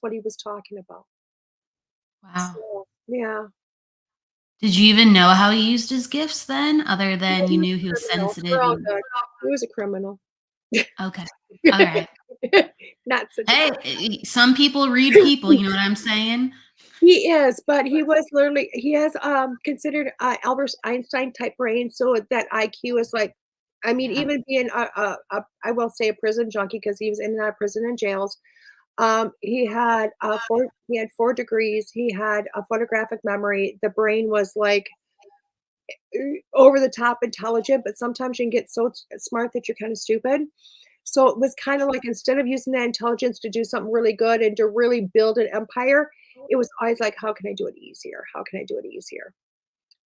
what he was talking about. wow. So, yeah. Did you even know how he used his gifts then, other Yeah, than you he was knew a he was criminal. We're sensitive all and good. He was a criminal. okay. Alright. Not such a Hey, good. some people read people, you know what I'm saying? He is, but he has, considered, Albert Einstein type brain, so that IQ is like, I mean, Yeah. even being I will say a prison junkie because he was in and out of prison and jails, He had 4 degrees. He had a photographic memory. The brain was like over the top intelligent, but sometimes you can get so smart that you're kind of stupid. So it was kind of like instead of using that intelligence to do something really good and to really build an empire, it was always like, how can I do it easier? How can I do it easier?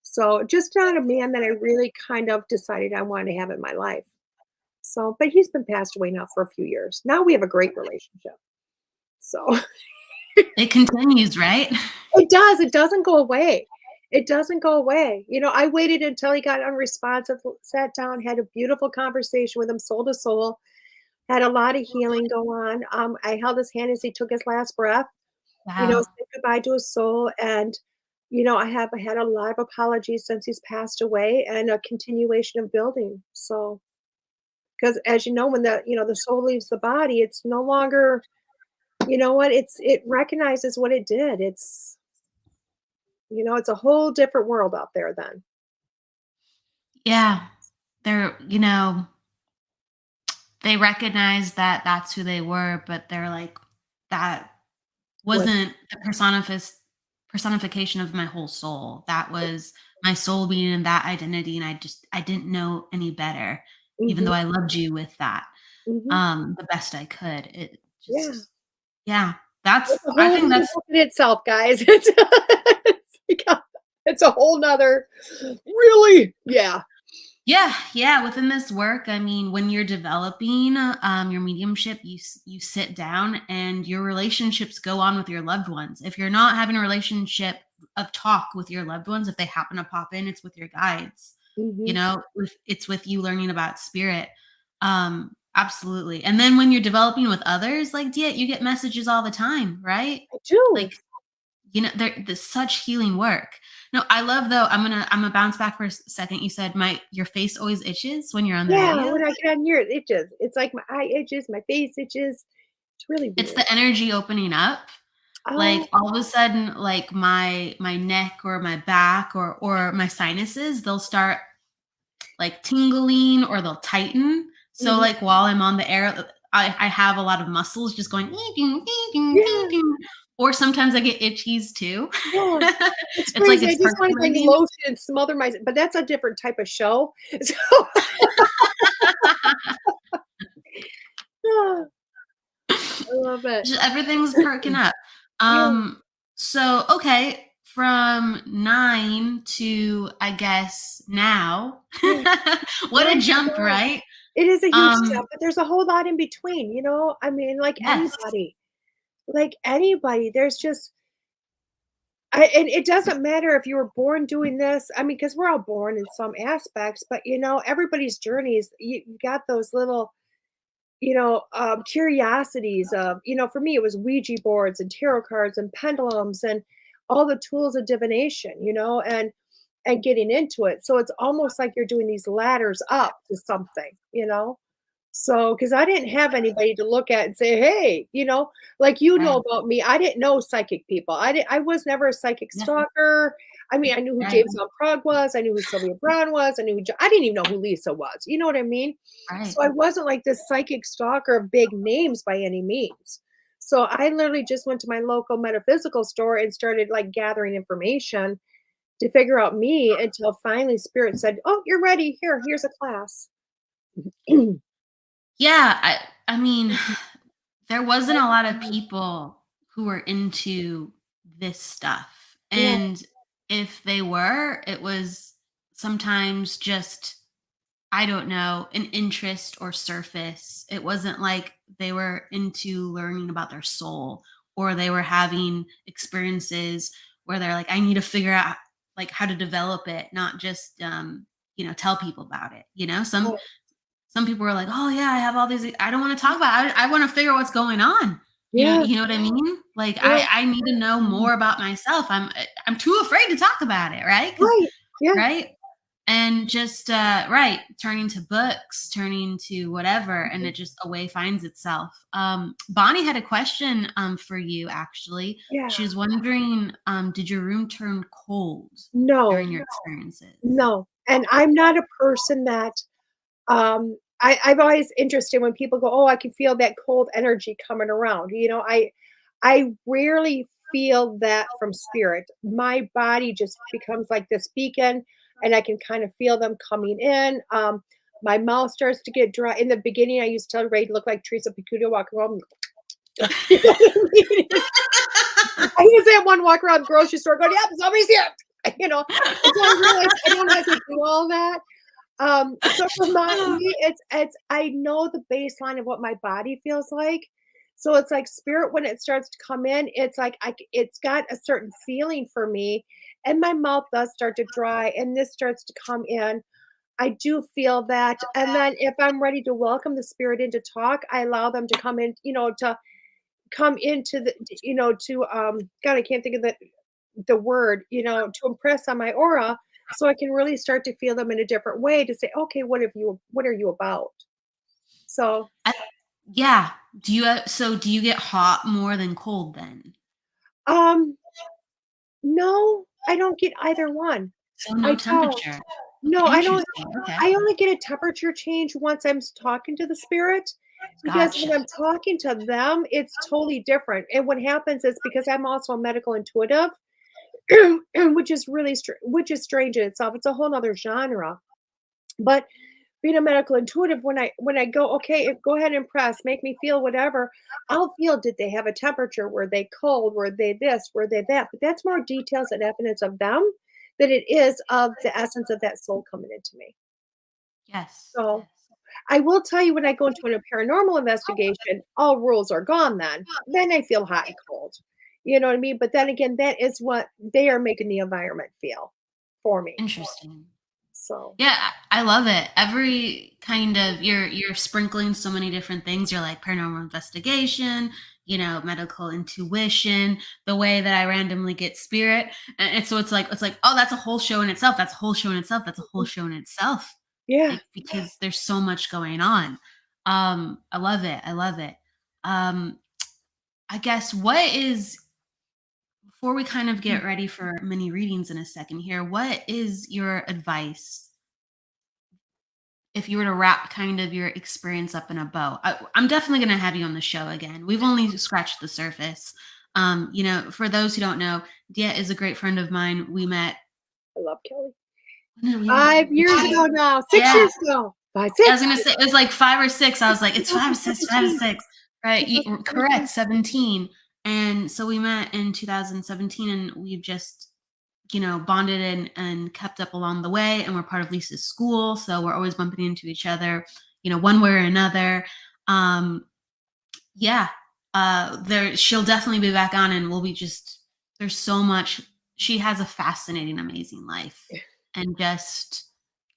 So just not a man that I really kind of decided I wanted to have in my life. So, but he's been passed away now for a few years. Now we have a great relationship. So It continues, right? it does. It doesn't go away. It doesn't go away. I waited until he got unresponsive, sat down, had a beautiful conversation with him, soul to soul, had a lot of healing go on. I held his hand as he took his last breath, Wow. said goodbye to his soul. And, I have had a lot of apologies since he's passed away and a continuation of building. So, because as you know, when the soul leaves the body, it's no longer, it recognizes what it did. It's a whole different world out there then. Yeah. They're, they recognize that that's who they were, but they're like, that What wasn't the personification of my whole soul. That was my soul being in that identity, and I didn't know any better, even Mhm, though I loved you with that, mhm. the best I could. It Yeah. just yeah, that's It's a I whole think other that's book in itself, guys. It's a whole 'nother really? Yeah. yeah, yeah, within this work, I mean, when you're developing, your mediumship, you sit down and your relationships go on with your loved ones. If you're not having a relationship of talk with your loved ones, if they happen to pop in, it's with your guides. Mhm. It's with you learning about spirit. Absolutely. And then when you're developing with others, like DeEtte, you get messages all the time, right? I do. Like there's such healing work. No, I love though. I'm gonna bounce back for a second. You said your face always itches when you're on the Yeah, radio. when I get on here, it itches. It's like my eye itches, my face itches. It's really It's weird. the energy opening up. Oh, Like all of a sudden, like my neck or my back or my sinuses, they'll start like tingling or they'll tighten. So mhm. like while I'm on the air, I have a lot of muscles just going "Ee-ding, ee-ding, Yeah, ee-ding." Or sometimes I get itchies too. yeah. It's It's like crazy. I it's just wanna, like, percolating. lotion and smother my but that's a different type of show. So I love it. Just everything's perking up. Yeah, So okay, from 9 to I guess now. yeah. What Oh a my jump, god. right? It is a huge Um, step, but there's a whole lot in between, I mean, yes. like anybody, there's just and it doesn't matter if you were born doing this. I mean, because we're all born in some aspects, but everybody's journeys, you got those little, curiosities of, for me, it was Ouija boards and tarot cards and pendulums and all the tools of divination, and getting into it. So it's almost like you're doing these ladders up to something, So, because I didn't have anybody to look at and say, "Hey," like Right. about me, I didn't know psychic people. I was never a psychic Yeah. stalker. I mean, I knew who Right. James Van Prague was, I knew who Sylvia Brown was, I knew who Jo I didn't even know who Lisa was, you know what I mean? Right. So I wasn't like this psychic stalker of big names by any means. So I literally just went to my local metaphysical store and started, like, gathering information to figure out me until finally spirit said, "Oh, you're ready. Here's a class." Yeah, I mean, Mhm. there wasn't a lot of people who were into this stuff. Yeah. And if they were, it was sometimes just I don't know, an interest or surface. It wasn't like they were into learning about their soul or they were having experiences where they're like, I need to figure out like how to develop it, not just tell people about it. Right. Some people were like, "Oh yeah, I have all these. I don't want to talk about. It. I want to figure out what's going on." Yeah. You know what I mean? Like Yeah. I need to know more about myself. I'm too afraid to talk about it, right? Because Right. Yeah. right, and just right, turning to books, turning to whatever, and Mhm. it just a way finds itself. Bonnie had a question for you actually. Yeah. She was wondering, did your room turn cold No. during your experiences? No. And I'm not a person that, I'm always interested when people go, "Oh, I can feel that cold energy coming around." I rarely feel that from spirit. My body just becomes like this beacon, and I can kind of feel them coming in. My mouth starts to get dry. In the beginning, I used to tell everybody to look like Teresa Piccuto walking around. You know what I mean? I used to have one walk around the grocery store going, "Yep, somebody's here." Until I realized I don't have to do all that. So for me, it's I know the baseline of what my body feels like. So it's like spirit when it starts to come in, it's like it's got a certain feeling for me, and my mouth does start to dry, and this starts to come in. I do feel that, and then if I'm ready to welcome the spirit in to talk, I allow them to come in, to come into the, to God, I can't think of the word, to impress on my aura so I can really start to feel them in a different way to say, okay, what are you about? So, I, yeah. Do you get hot more than cold then? um, no, I don't get either one. So no I don't. temperature. No, Okay, I don't. interesting. Okay. I only get a temperature change once I'm talking to the spirit because Gotcha. when I'm talking to them, it's totally different. And what happens is because I'm also a medical intuitive, which is which is strange in itself. It's a whole other genre. But being a medical intuitive, when I go, okay, go ahead and press, make me feel whatever, I'll feel, did they have a temperature? Were they cold? Were they this? Were they that? But that's more details and evidence of them than it is of the essence of that soul coming into me. Yes. So Yes. I will tell you when I go into a paranormal investigation, all rules are gone then. Then I feel hot and cold. You know what I mean? But then again, that is what they are making the environment feel for me. Interesting. So Yeah, I love it. Every kind of you're sprinkling so many different things. You're like paranormal investigation, medical intuition, the way that I randomly get spirit. And so it's like, oh, that's a whole show in itself. That's a whole show in itself. That's a whole show in itself. yeah. Like because there's so much going on. I love it. I love it. Um, I guess what is before we kind of get ready for mini readings in a second here, what is your advice if you were to wrap kind of your experience up in a bow? I'm definitely going to have you on the show again. We've only scratched the surface. For those who don't know, DeEtte is a great friend of mine. We met. I love Kelly. When did we meet? 5 years ago now, 6 Yeah, years ago. 5, I was 6, gonna say it was like 5 or 6. I was like, it's 5 or 6, 2017. 5 or 6. Right, correct, 2017. 17. And so we met in 2017, and we've just bonded and kept up along the way. And we're part of Lisa's school, so we're always bumping into each other, one way or another. Um, yeah, there she'll definitely be back on, and we'll be just there's so much. She has a fascinating, amazing life, and just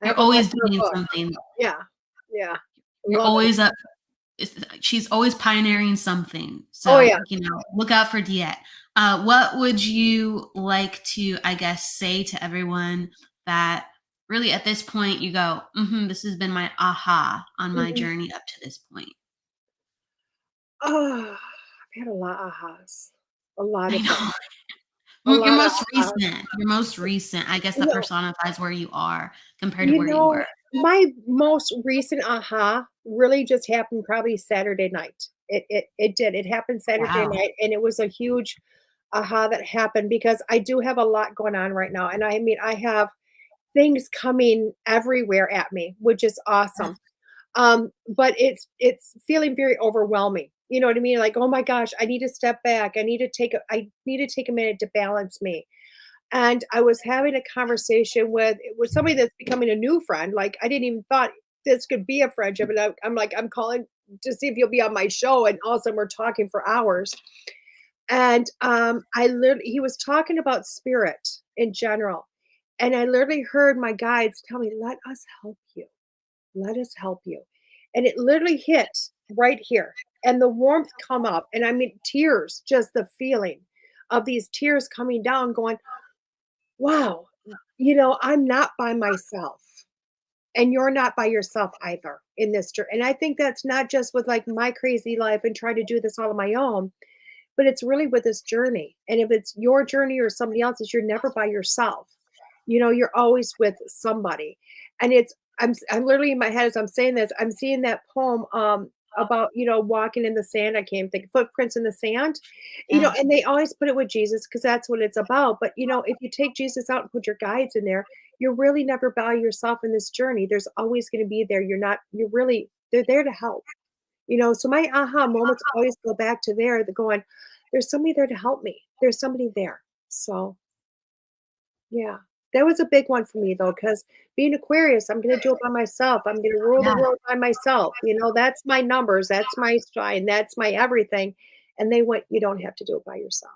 I you're have to watch always her doing book. something. Yeah, yeah. You're Love it. always up. She's always pioneering something. Oh, So, yeah. look out for DeEtte. What would you like to, I guess, say to everyone that really at this point you go, this has been my aha on my Mhm. journey up to this point? Oh, I've had a lot of ahas. A lot I of them. know. A Your lot of most ahas. recent, your most recent, I guess You that know personifies where you are compared to you where you were. know, my most recent aha really just happened probably Saturday night. It did. It happened Saturday Wow. night, and it was a huge aha that happened because I do have a lot going on right now, and I mean, I have things coming everywhere at me, which is awesome. But it's feeling very overwhelming. You know what I mean? Like, oh my gosh, I need to step back. I need to take a minute to balance me. And I was having a conversation with it was somebody that's becoming a new friend. Like I didn't even thought this could be a friendship. And I'm like, I'm calling to see if you'll be on my show. And all of a sudden we're talking for hours. And I literally he was talking about spirit in general. And I literally heard my guides tell me, let us help you. Let us help you. And it literally hit right here. And the warmth come up. And I mean tears, just the feeling of these tears coming down, going, wow, I'm not by myself. And you're not by yourself either in this journey. And I think that's not just with like my crazy life and trying to do this all on my own, but it's really with this journey. And if it's your journey or somebody else's, you're never by yourself. You're always with somebody. And it's I'm literally in my head as I'm saying this, I'm seeing that poem, about, walking in the sand. I can't think footprints in the sand, Yeah. and they always put it with Jesus because that's what it's about. But, if you take Jesus out and put your guides in there, you're really never by yourself in this journey. There's always going to be there. They're there to help. So my aha moments always go back to there, the going, there's somebody there to help me. There's somebody there. So yeah, that was a big one for me though, because being Aquarius, I'm gonna do it by myself. I'm gonna rule the Yeah. world by myself. That's my numbers, that's my sign, that's my everything. And they went, you don't have to do it by yourself.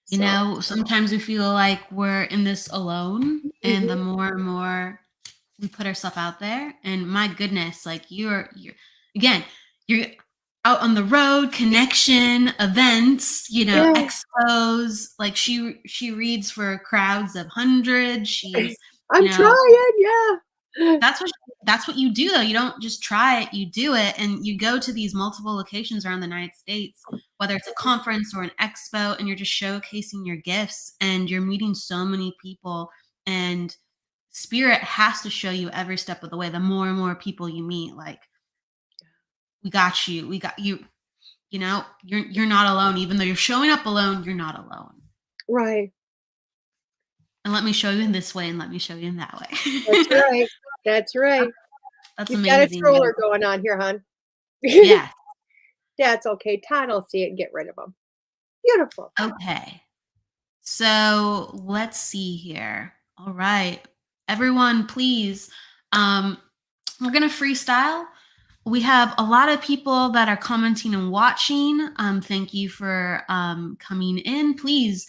So Sometimes we feel like we're in this alone, and the mhm, more and more we put ourselves out there, and my goodness, like you're again, you're out on the road, connection, events, yeah, expos. Like she reads for crowds of hundreds. She's, you I'm know, trying, yeah. that's what you do though. You don't just try it, you do it, and you go to these multiple locations around the United States, whether it's a conference or an expo, and you're just showcasing your gifts, and you're meeting so many people, and spirit has to show you every step of the way. The more and more people you meet, like, we got you, we got you. You're not alone. Even though you're showing up alone, you're not alone. Right. And let me show you in this way, and let me show you in that That's way. right. That's right. That's You've got a amazing. troller going on here, hon. Yeah. That's okay. Todd will see it and get rid of them. Beautiful. Okay. So let's see here. All right. Everyone, please. We're going to freestyle. We have a lot of people that are commenting and watching. Thank you for coming in. Please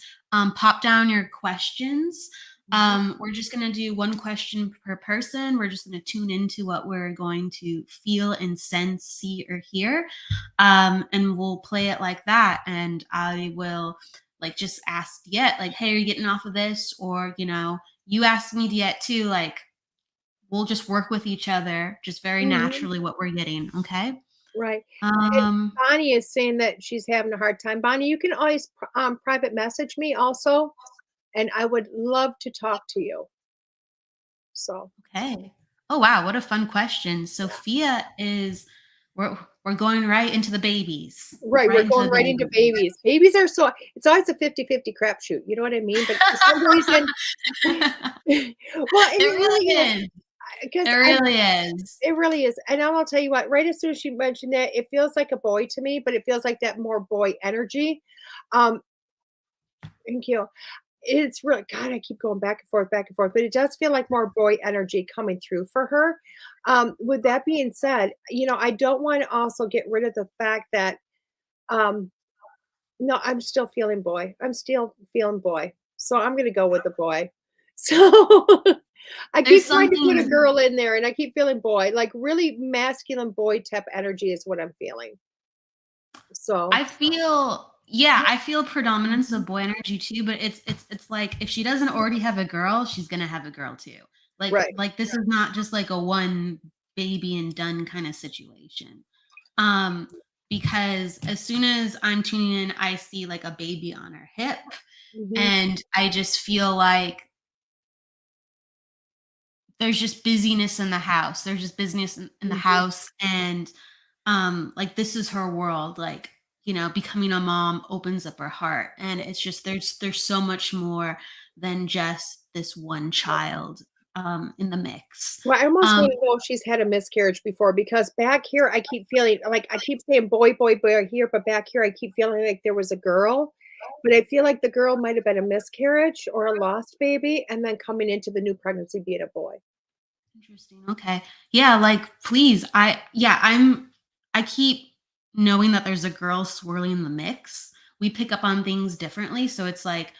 pop down your questions. We're just going to do one question per person. We're just going to tune into what we're going to feel and sense, see, or hear. And we'll play it like that. And I will like just ask DeEtte, like, hey, are you getting off of this? Or, you ask me DeEtte too, like, we'll just work with each other, just very Mhm. naturally what we're getting. Okay. Right. And Um, Bonnie is saying that she's having a hard time. Bonnie, you can always private message me also, and I would love to talk to you. So, okay. Oh wow, what a fun question. yeah. Sophia is we're going right into the babies. Right, Right we're into going the right into babies. babies. Babies are so it's always a 50-50 crapshoot, you know what I mean? But for some reason well, and It it really is, really is. because It I really is. it really is, and I will tell you what, right as soon as she mentioned that, it feels like a boy to me, but it feels like that more boy energy. Um, thank you. It's really God, I keep going back and forth, but it does feel like more boy energy coming through for her. With that being said, I don't wanna also get rid of the fact that, um no, I'm still feeling boy. I'm still feeling boy. So I'm gonna go with the boy. So I There's keep trying to put a something girl in there and I keep feeling boy, like really masculine boy type energy is what I'm feeling. So I feel yeah, I feel predominance of boy energy too, but it's like if she doesn't already have a girl, she's gonna have a girl too. Like right. like this is not just like a one baby and done kind of situation. Because as soon as I'm tuning in, I see like a baby on her hip, Mhm, and I just feel like there's just busyness in the house. There's just business in the mhm. house, and like this is her world. Like, becoming a mom opens up her heart, and it's just there's so much more than just this one child in the mix. Well, I almost Um wanna know if she's had a miscarriage before because back here I keep feeling like I keep saying boy, boy, boy here, but back here I keep feeling like there was a girl. But I feel like the girl might have been a miscarriage or a lost baby, and then coming into the new pregnancy being a boy. Interesting. Okay. Yeah, like please. I keep knowing that there's a girl swirling in the mix. We pick up on things differently, so it's like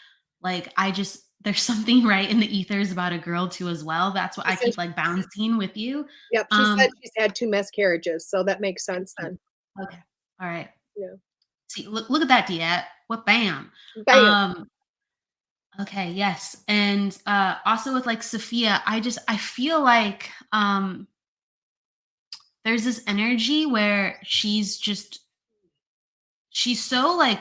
I just there's something right in the ethers about a girl too as well. That's what She I said keep like bouncing with you. yep, she said Um she's had 2 miscarriages, so that makes sense then. okay. All right. Yeah. See, look at that, DeEtte. What bam. Bam. Um okay, yes. And also with like Sophia, I feel like there's this energy where she's so like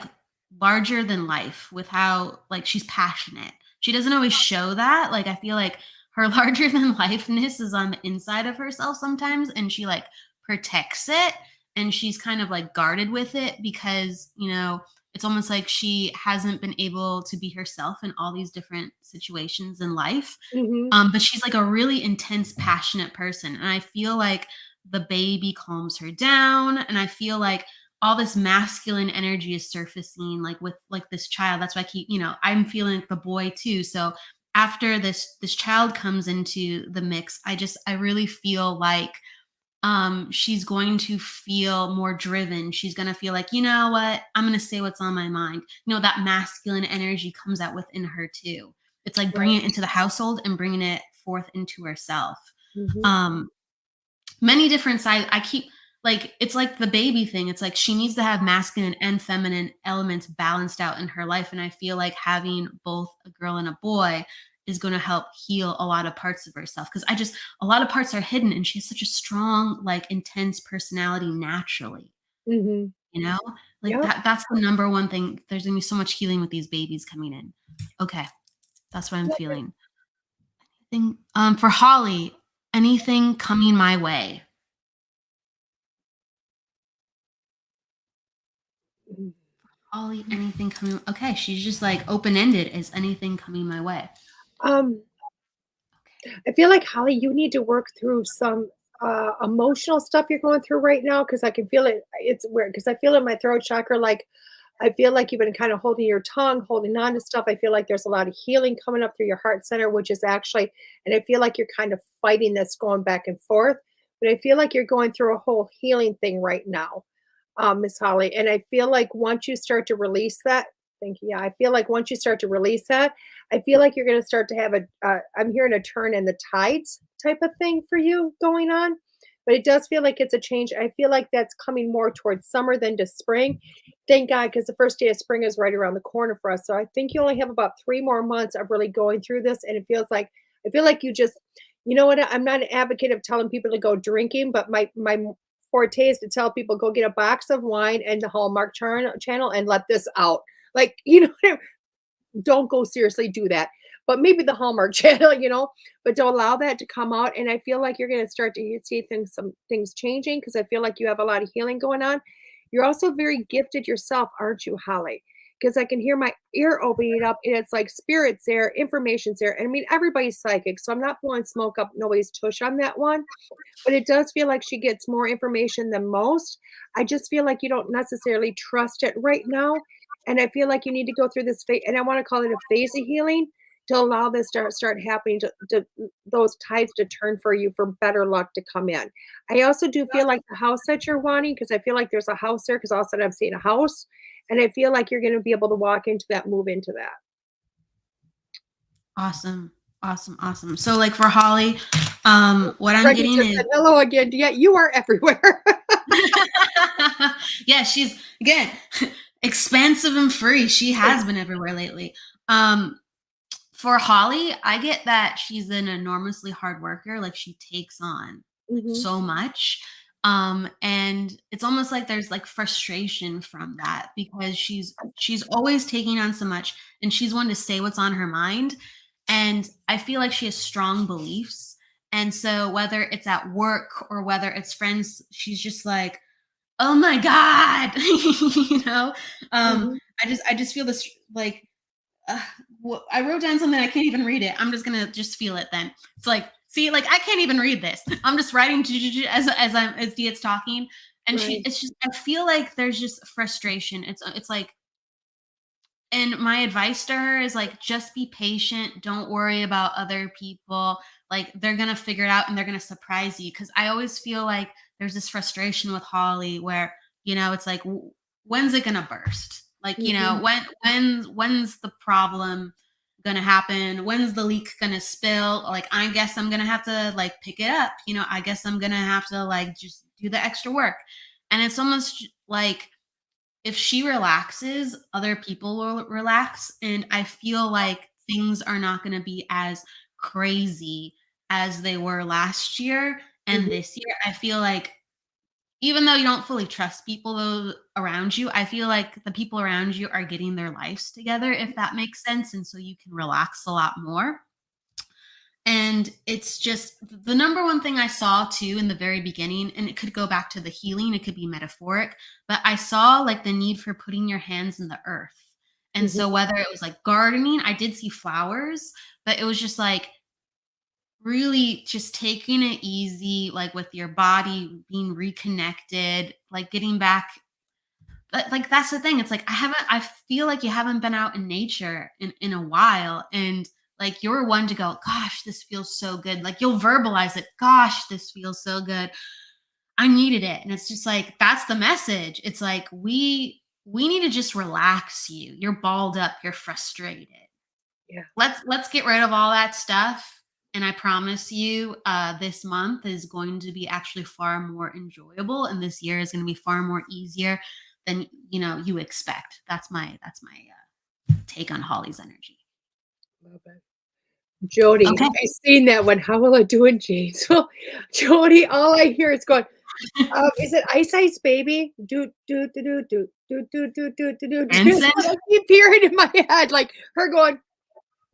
larger than life with how like she's passionate. She doesn't always show that. Like I feel like her larger than lifeness is on the inside of herself sometimes, and she like protects it, and she's kind of like guarded with it because, it's almost like she hasn't been able to be herself in all these different situations in life. Mhm. But she's like a really intense, passionate person. And I feel like the baby calms her down. And I feel like all this masculine energy is surfacing like with like this child. That's why I keep, I'm feeling the boy too. So after this child comes into the mix, I really feel like she's going to feel more driven. She's going to feel like, you know what, I'm going to say what's on my mind. That masculine energy comes out within her too. It's like bringing it into the household and bringing it forth into herself. Mhm. um Many different sides. I keep like, it's like the baby thing. It's like she needs to have masculine and feminine elements balanced out in her life. And I feel like having both a girl and a boy is going to help heal a lot of parts of herself. Cause a lot of parts are hidden, and she has such a strong, like intense personality naturally, Mhm. you know, like Yep. that's the number one thing. There's going to be so much healing with these babies coming in. Okay. That's what I'm feeling. For Holly, anything coming my way? Mhm. Ollie, anything coming? Okay, she's just like open ended. Is anything coming my way? Um, I feel like, Holly, you need to work through some, emotional stuff you're going through right now, because I can feel it. It's weird because I feel in my throat chakra, like, I feel like you've been kind of holding your tongue, holding on to stuff. I feel like there's a lot of healing coming up through your heart center, which is actually, and I feel like you're kind of fighting this going back and forth. But I feel like you're going through a whole healing thing right now, Miss Holly. And I feel like once you start to release that, thank you. Yeah, I feel like once you start to release that, I feel like you're going to start to have I'm hearing a turn in the tides type of thing for you going on. But it does feel like it's a change. I feel like that's coming more towards summer than to spring. Thank God, because the first day of spring is right around the corner for us. So I think you only have about 3 more months of really going through this. And it feels like, I feel like you just, you know what? I'm not an advocate of telling people to go drinking, but my forte is to tell people, go get a box of wine and the Hallmark channel and let this out. Like, don't go seriously do that. But maybe the Hallmark channel, but don't allow that to come out. And I feel like you're going to start to see some things changing, because I feel like you have a lot of healing going on. You're also very gifted yourself, aren't you, Holly? Because I can hear my ear opening up, and it's like spirits there, information's there. And I mean, everybody's psychic. So I'm not blowing smoke up nobody's tush on that one, but it does feel like she gets more information than most. I just feel like you don't necessarily trust it right now. And I feel like you need to go through this phase, and I want to call it a phase of healing, to allow this to start happening, to those tides to turn for you, for better luck to come in. I also do feel like the house that you're wanting, because I feel like there's a house there, because all of a sudden I'm seeing a house, and I feel like you're going to be able to walk into that, move into that. Awesome. Awesome. Awesome. So like for Holly, what I'm Reggie getting just is said hello again. Yeah, you are everywhere. yeah, she's again expansive and free. She has been everywhere lately. For Holly, I get that she's an enormously hard worker. Like she takes on like Mhm. so much. And it's almost like there's like frustration from that, because she's always taking on so much, and she's one to say what's on her mind. And I feel like she has strong beliefs. And so whether it's at work or whether it's friends, she's just like, oh my God, you know? Mhm. I just feel this like uh, I wrote down something. I can't even read it. I'm just gonna just feel it. Then it's like, see, like I can't even read this. I'm just writing as DeEtte's talking, and Right. it's just, I feel like there's just frustration. It's like, and my advice to her is like, just be patient. Don't worry about other people. Like they're gonna figure it out, and they're gonna surprise you. Because I always feel like there's this frustration with Holly where, it's like, when's it gonna burst? Like, Mhm. when's the problem gonna happen? When's the leak gonna spill? Like, I guess I'm gonna have to like pick it up. I guess I'm gonna have to like just do the extra work. And it's almost like, if she relaxes, other people will relax. And I feel like things are not going to be as crazy as they were last year and Mhm. this year. I feel like, even though you don't fully trust people around you, I feel like the people around you are getting their lives together, if that makes sense. And so you can relax a lot more. And it's just the number one thing I saw too in the very beginning, and it could go back to the healing, it could be metaphoric, but I saw like the need for putting your hands in the earth. And Mhm. so whether it was like gardening, I did see flowers, but it was just like really just taking it easy, like with your body being reconnected, like getting back. But like that's the thing. It's like I feel like you haven't been out in nature in a while. And like you're one to go, gosh, this feels so good. Like you'll verbalize it, gosh, this feels so good. I needed it. And it's just like that's the message. It's like we need to just relax you. You're balled up, you're frustrated. Yeah. Let's get rid of all that stuff. And I promise you, this month is going to be actually far more enjoyable, and this year is going to be far more easier than you expect. That's my take on Holly's energy. Love it. Jody, Okay. I seen that one. How will I do in Janesville? Jody, all I hear is going, is it Ice Ice Baby? Do do do do do do do do do do do. That's Ensign. what I keep hearing in my head, like her going,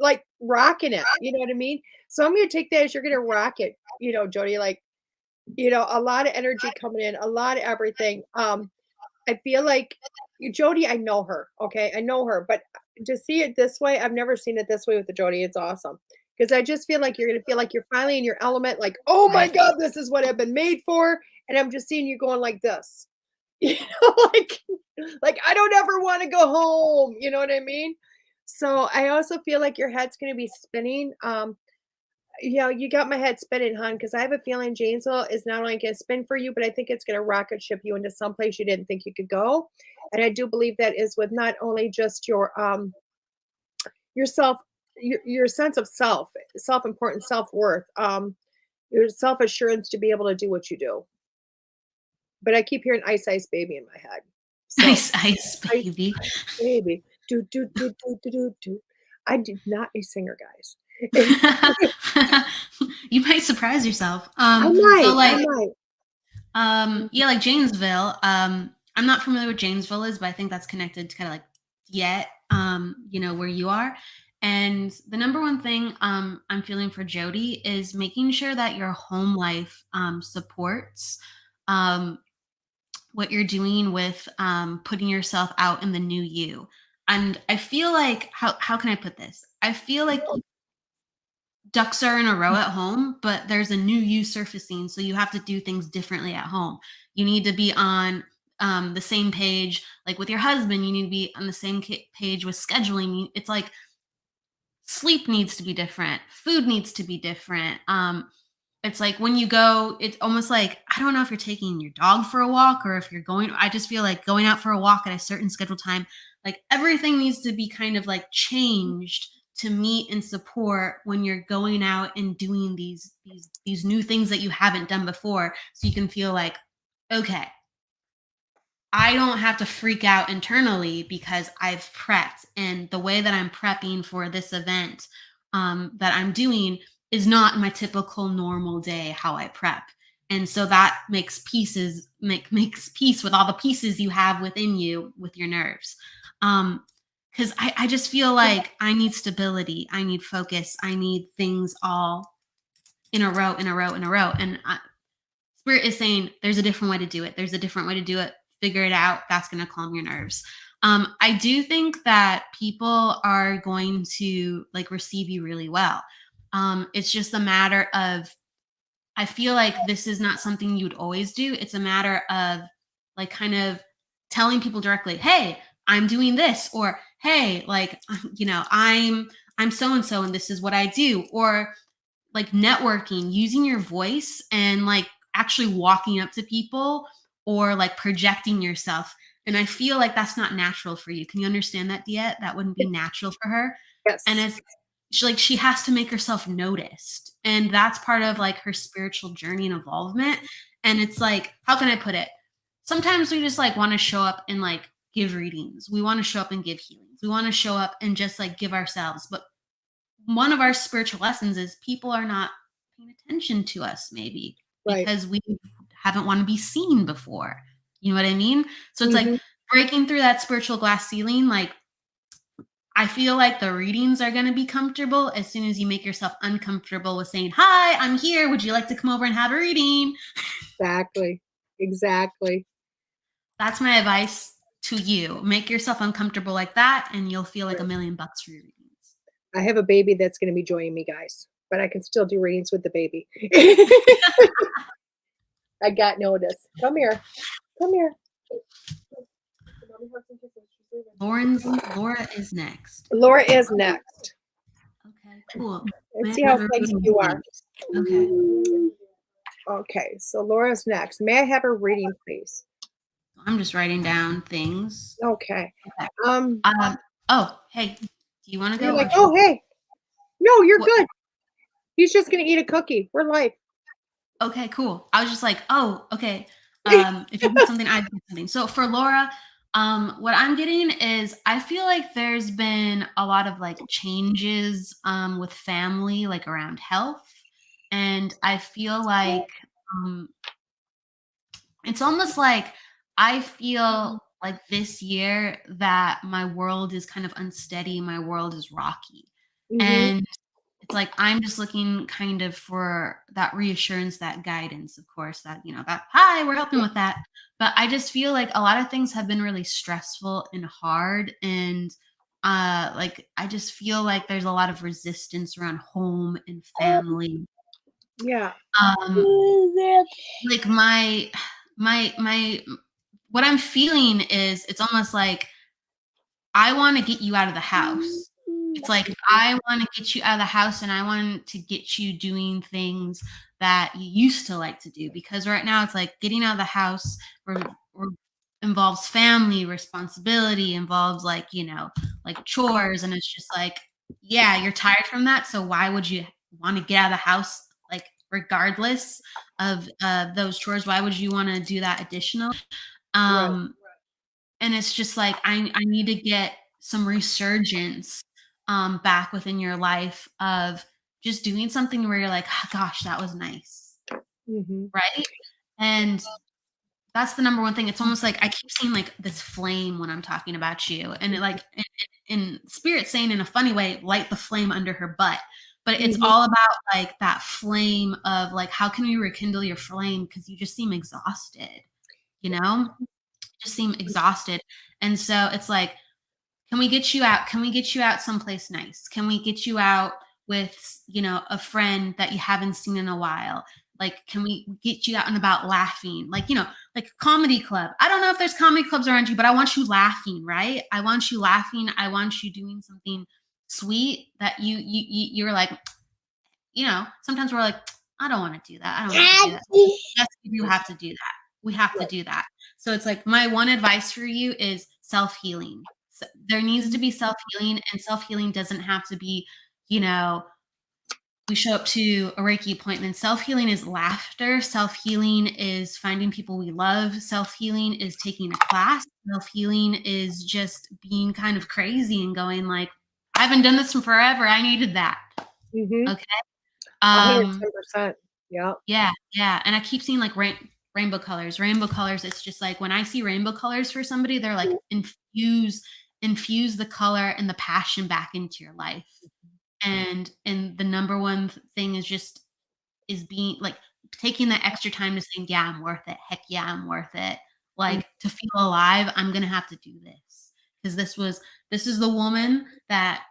like rocking it. You know what I mean? So I'm gonna take that as you're gonna rock it. Jody, like a lot of energy coming in, a lot of everything. I feel like Jody, I know her. Okay, I know her, but to see it this way, I've never seen it this way with the Jody. It's awesome because I just feel like you're gonna feel like you're finally in your element. Like, oh my Right. God, this is what I've been made for, and I'm just seeing you going like this. Like, I don't ever want to go home. You know what I mean? So I also feel like your head's gonna be spinning. You got my head spinning, hon, because I have a feeling Janesville is not only going to spin for you, but I think it's going to rocket ship you into some place you didn't think you could go. And I do believe that is with not only just yourself, your sense of self-importance, self-worth, your self-assurance to be able to do what you do. But I keep hearing Ice Ice Baby in my head. So Ice Ice Ice Baby. Ice Baby. Do do do do do do do. I did not a singer, guys. You might surprise yourself. I So might. I like might. yeah, like Janesville. I'm not familiar with Janesville is, but I think that's connected to kind of like DeEtte, where you are. And the number one thing I'm feeling for Jody is making sure that your home life supports um, what you're doing with putting yourself out in the new you. And I feel like how can I put this? I feel like ducks are in a row at home, but there's a new you surfacing. So you have to do things differently at home. You need to be on the same page, like with your husband. You need to be on the same page with scheduling. It's like sleep needs to be different, food needs to be different. It's like when you go, it's almost like I don't know if you're taking your dog for a walk or if you're going. I just feel like going out for a walk at a certain scheduled time, like everything needs to be kind of like changed to meet and support when you're going out and doing these new things that you haven't done before, so you can feel like, okay, I don't have to freak out internally because I've prepped. And the way that I'm prepping for this event that I'm doing is not my typical normal day how I prep. And so that makes peace with all the pieces you have within you with your nerves. Because I just feel like I need stability, I need focus, I need things all in a row, in a row, in a row. And Spirit is saying there's a different way to do it. There's a different way to do it. Figure it out. That's going to calm your nerves. I do think that people are going to like receive you really well. It's just a matter of, I feel like this is not something you would always do. It's a matter of like kind of telling people directly, hey, I'm doing this, or hey, like, I'm so and so and this is what I do, or like networking, using your voice and like actually walking up to people or like projecting yourself. And I feel like that's not natural for you. Can you understand that, DeEtte? That wouldn't be natural for her. And Yes. it's she has to make herself noticed. And that's part of like her spiritual journey and involvement. And it's like, how can I put it? Sometimes we just like want to show up and like give readings. We want to show up and give healings. We want to show up and just like give ourselves. But one of our spiritual lessons is people are not paying attention to us maybe Right. because we haven't want to be seen before. You know what I mean? So it's like Mhm. breaking through that spiritual glass ceiling, like I feel like the readings are going to be comfortable as soon as you make yourself uncomfortable with saying, "Hi, I'm here. Would you like to come over and have a reading?" Exactly. Exactly. That's my advice to you. Make yourself uncomfortable like that, and you'll feel like Right. $1,000,000 for your readings. I have a baby that's gonna be joining me, guys, but I can still do readings with the baby. I got notice. Come here. Come here. Laura is next. Laura is next. Okay, cool. Let's May see I how have a flexible reading, you are. please? Okay. Okay, so Laura's next. May I have a reading, please? I'm just writing down things. Okay. Okay. Um, Oh, hey, do you want to you're go like, or oh, hey. No, you're what? good. He's just gonna eat a cookie. We're live. Okay, cool. I was just like, oh, okay. If you get something, I get something. So for Laura, what I'm getting is I feel like there's been a lot of like changes with family, like around health. And I feel like um it's almost like I feel like this year that my world is kind of unsteady, my world is rocky. Mhm. And it's like I'm just looking kind of for that reassurance, that guidance, of course, that, that, hi, we're helping with that. But I just feel like a lot of things have been really stressful and hard. And like I just feel like there's a lot of resistance around home and family. Yeah. Um, like my what I'm feeling is it's almost like I want to get you out of the house. It's like I want to get you out of the house and I want to get you doing things that you used to like to do, because right now it's like getting out of the house involves family responsibility, involves like chores, and it's just like, yeah, you're tired from that, so why would you want to get out of the house, like regardless of those chores? Why would you want to do that additional? Right. um and it's just like I need to get some resurgence back within your life of just doing something where you're like, "Oh, gosh, that was nice," Mhm. right? And that's the number one thing. It's almost like I keep seeing like this flame when I'm talking about you, and it like in spirit saying in a funny way, light the flame under her butt. But it's Mhm. all about like that flame of like, how can we rekindle your flame? Because you just seem exhausted, you know? Just seem exhausted. And so it's like, can we get you out? Can we get you out someplace nice? Can we get you out with, a friend that you haven't seen in a while? Like, can we get you out and about laughing? Like, like a comedy club. I don't know if there's comedy clubs around you, but I want you laughing, right? I want you laughing. I want you doing something sweet that you're like, sometimes we're like, I don't want to do that. I don't want to do that. Yes, we do have to do that. We have to Right. do that. So it's like my one advice for you is self-healing. So there needs to be self-healing, and self-healing doesn't have to be, you know, we show up to a Reiki appointment. Self-healing is laughter. Self-healing is finding people we love. Self-healing is taking a class. Self-healing is just being kind of crazy and going like, I haven't done this in forever. I needed that. Mhm. Okay. Um, 110%. Yeah. yeah, yeah, and I keep seeing, like, rainbow colors. Rainbow colors, it's just like, when I see rainbow colors for somebody, they're like, infuse the color and the passion back into your life, and the number one thing is being like, taking that extra time to say, "Yeah, I'm worth it. Heck yeah, I'm worth it." Mm. Like, to feel alive, I'm gonna have to do this, 'cause this is the woman that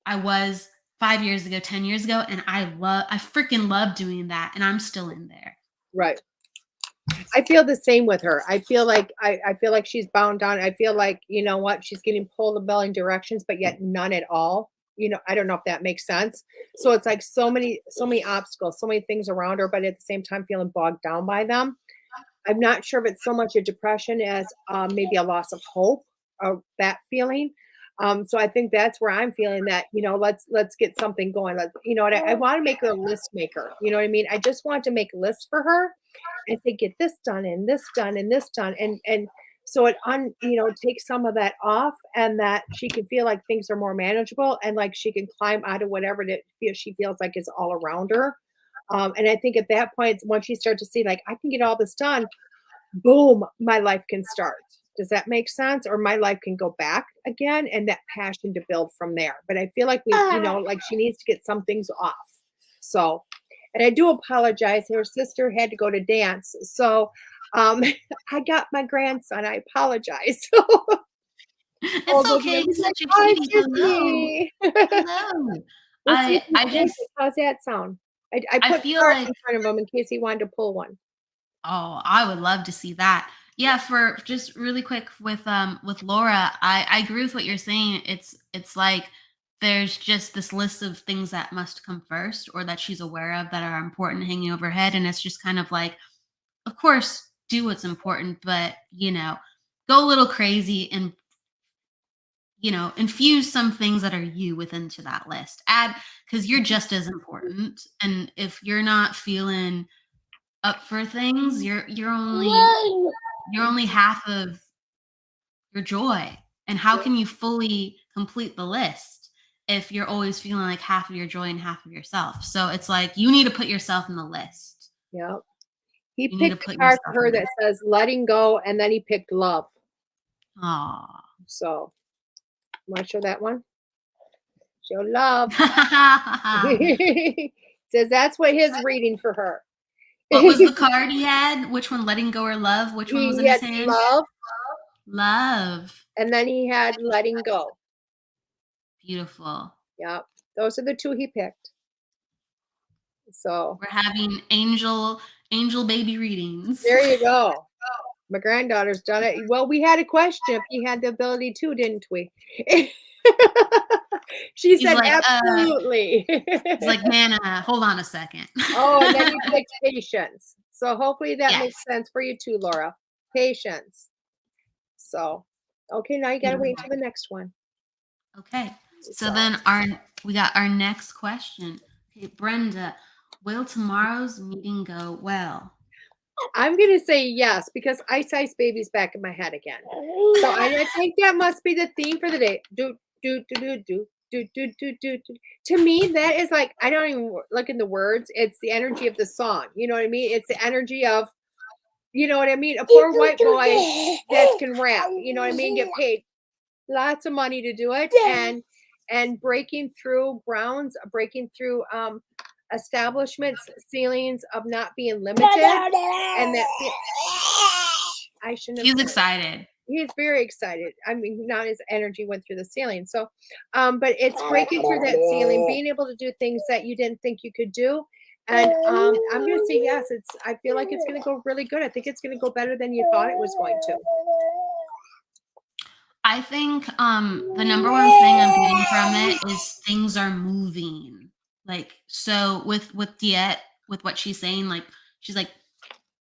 I was 5 years ago, 10 years ago, and I freaking love doing that, and I'm still in there. Right. I feel the same with her. I feel like she's bound down. I feel like, you know what, she's getting pulled in a million directions, but yet none at all. I don't know if that makes sense. So it's like so many obstacles, so many things around her, but at the same time feeling bogged down by them. I'm not sure if it's so much a depression as maybe a loss of hope or that feeling. So I think that's where I'm feeling that, let's get something going. I want to make her a list maker. You know what I mean? I just want to make lists for her and say, get this done and this done and this done. And so takes some of that off, and that she can feel like things are more manageable, and like she can climb out of whatever she feels like is all around her. And I think at that point, once you start to see, like, I can get all this done, boom, my life can start. Does that make sense? Or my life can go back again and that passion to build from there. But I feel like like she needs to get some things off. So, and I do apologize. Her sister had to go to dance. So, I got my grandson. I apologize. It's okay. He's such a "Hi, cutie. Hello. Tiffany." Hello. We'll see if he I takes just it. How's that sound? I I put feel cards like in front of him in case he wanted to pull one. oh, I would love to see that. Yeah, for just really quick with Laura, I agree with what you're saying. It's like there's just this list of things that must come first or that she's aware of that are important hanging over her head. And it's just kind of like, of course, do what's important, but go a little crazy and infuse some things that are you within to that list. Add because you're just as important. And if you're not feeling up for things, you're only half of your joy. And how Yep, can you fully complete the list if you're always feeling like half of your joy and half of yourself? So it's like you need to put yourself in the list. yep. He You need to picked a put card yourself for her in that says letting go, and then he picked love. Aw. So, wanna show that one? Show love. Says that's what his reading for her. What was the card he had? Which one? Letting go or love? Which one was He in his had hand? love, Love. and then he had letting go. Beautiful. Yep. Those are the 2 he picked. So, We're having angel baby readings. there you go. My granddaughter's done it. Well, we had a question if he had the ability to, didn't we? She He's said, like, "Absolutely." he's like, man, hold on a second. Oh, and then you picked patience. So hopefully that makes Yes. sense for you too, Laura. Patience. So, okay, now you gotta wait Beautiful. until the next one. Okay. So So, then we got our next question. Okay, Brenda, will tomorrow's meeting go well? I'm gonna say yes because Ice Ice Baby's back in my head again. So I think that must be the theme for the day. Do do do do do do do do do. Do. To me, that is like I don't even look in the words. It's the energy of the song. You know what I mean? It's the energy of what I mean. A poor white boy that can rap. You know what I mean? Get paid lots of money to do it, and breaking through grounds, breaking through establishments, ceilings of not being limited, and that I shouldn't have He's said it. excited. He's very excited. I mean, not his energy went through the ceiling. So, but it's breaking through that ceiling, being able to do things that you didn't think you could do. And I'm gonna say yes. I feel like it's gonna go really good. I think it's gonna go better than you thought it was going to. I think the number one thing I'm getting from it is things are moving. Like so with DeEtte, with what she's saying, like she's like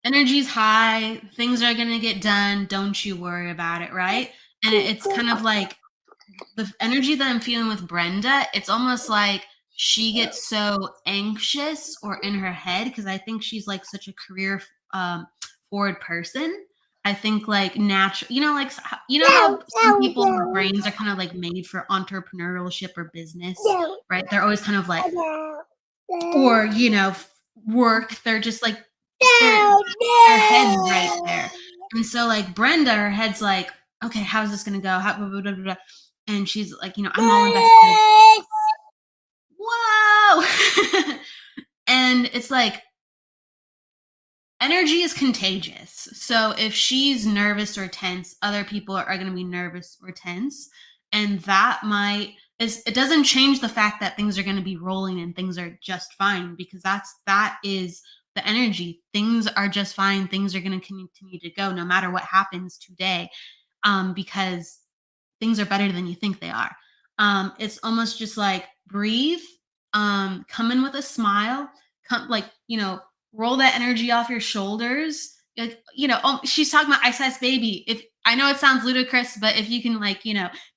energy's high, things are gonna get done, don't you worry about it, right? And it's kind of like the energy that I'm feeling with Brenda, it's almost like she gets so anxious or in her head because I think she's like such a career forward person. I think like natural, like how some people's brains are kind of like made for entrepreneurship or business, right? They're always kind of like, or work. They're just like their head's right there. And so like Brenda, her head's like, okay, how's this gonna go? How, blah, blah, blah, blah. And she's like, I'm all invested. Whoa. And it's like energy is contagious. So if she's nervous or tense, other people are going to be nervous or tense. And that it doesn't change the fact that things are going to be rolling and things are just fine because that is the energy. Things are just fine. Things are going to continue to go no matter what happens today. Because things are better than you think they are. It's almost just like breathe, come in with a smile, roll that energy off your shoulders. Like, she's talking about Ice Ice Baby. If I know it sounds ludicrous, but if you can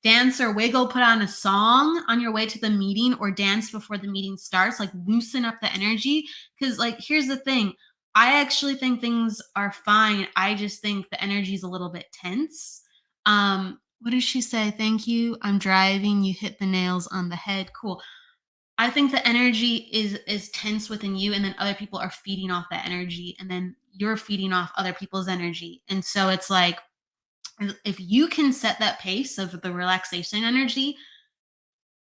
dance or wiggle, put on a song on your way to the meeting or dance before the meeting starts, like loosen up the energy. Cause here's the thing. I actually think things are fine. I just think the energy is a little bit tense. What does she say? Thank you. I'm driving. You hit the nails on the head. Cool. I think the energy is tense within you, and then other people are feeding off that energy, and then you're feeding off other people's energy. And so it's like if you can set that pace of the relaxation energy,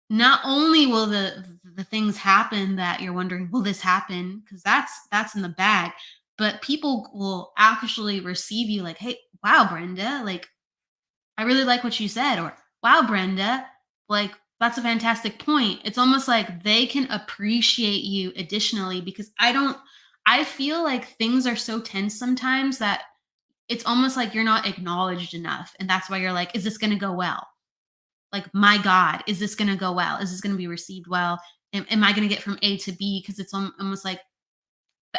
not only will the things happen that you're wondering, will this happen? Because that's in the bag, but people will actually receive you like, hey, wow, Brenda, like I really like what you said, or wow, Brenda, like that's a fantastic point. It's almost like they can appreciate you additionally because I feel like things are so tense sometimes that it's almost like you're not acknowledged enough. And that's why you're like, is this going to go well? Like, my God, is this going to go well? Is this going to be received well? Am I going to get from A to B? Because it's almost like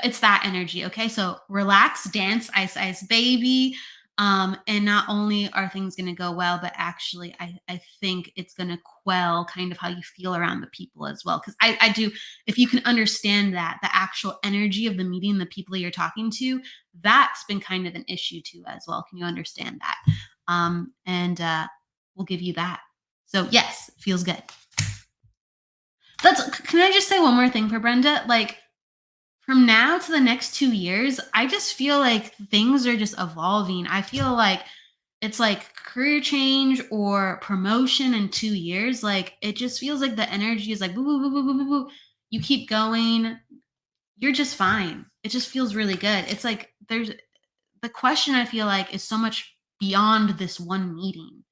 it's that energy. Okay. So relax, dance, ice, ice, baby. And not only are things going to go well, but actually, I think it's going to quell kind of how you feel around the people as well. Because I do, if you can understand that, the actual energy of the meeting, the people you're talking to, that's been kind of an issue too as well. Can you understand that? And we'll give you that. So yes, feels good. Can I just say one more thing for Brenda? Like, from now to the next 2 years, I just feel like things are just evolving. I feel like it's like career change or promotion in 2 years. Like, it just feels like the energy is like, boo, boo, boo, boo, boo, boo, boo. You keep going. You're just fine. It just feels really good. It's like the question I feel like is so much beyond this one meeting.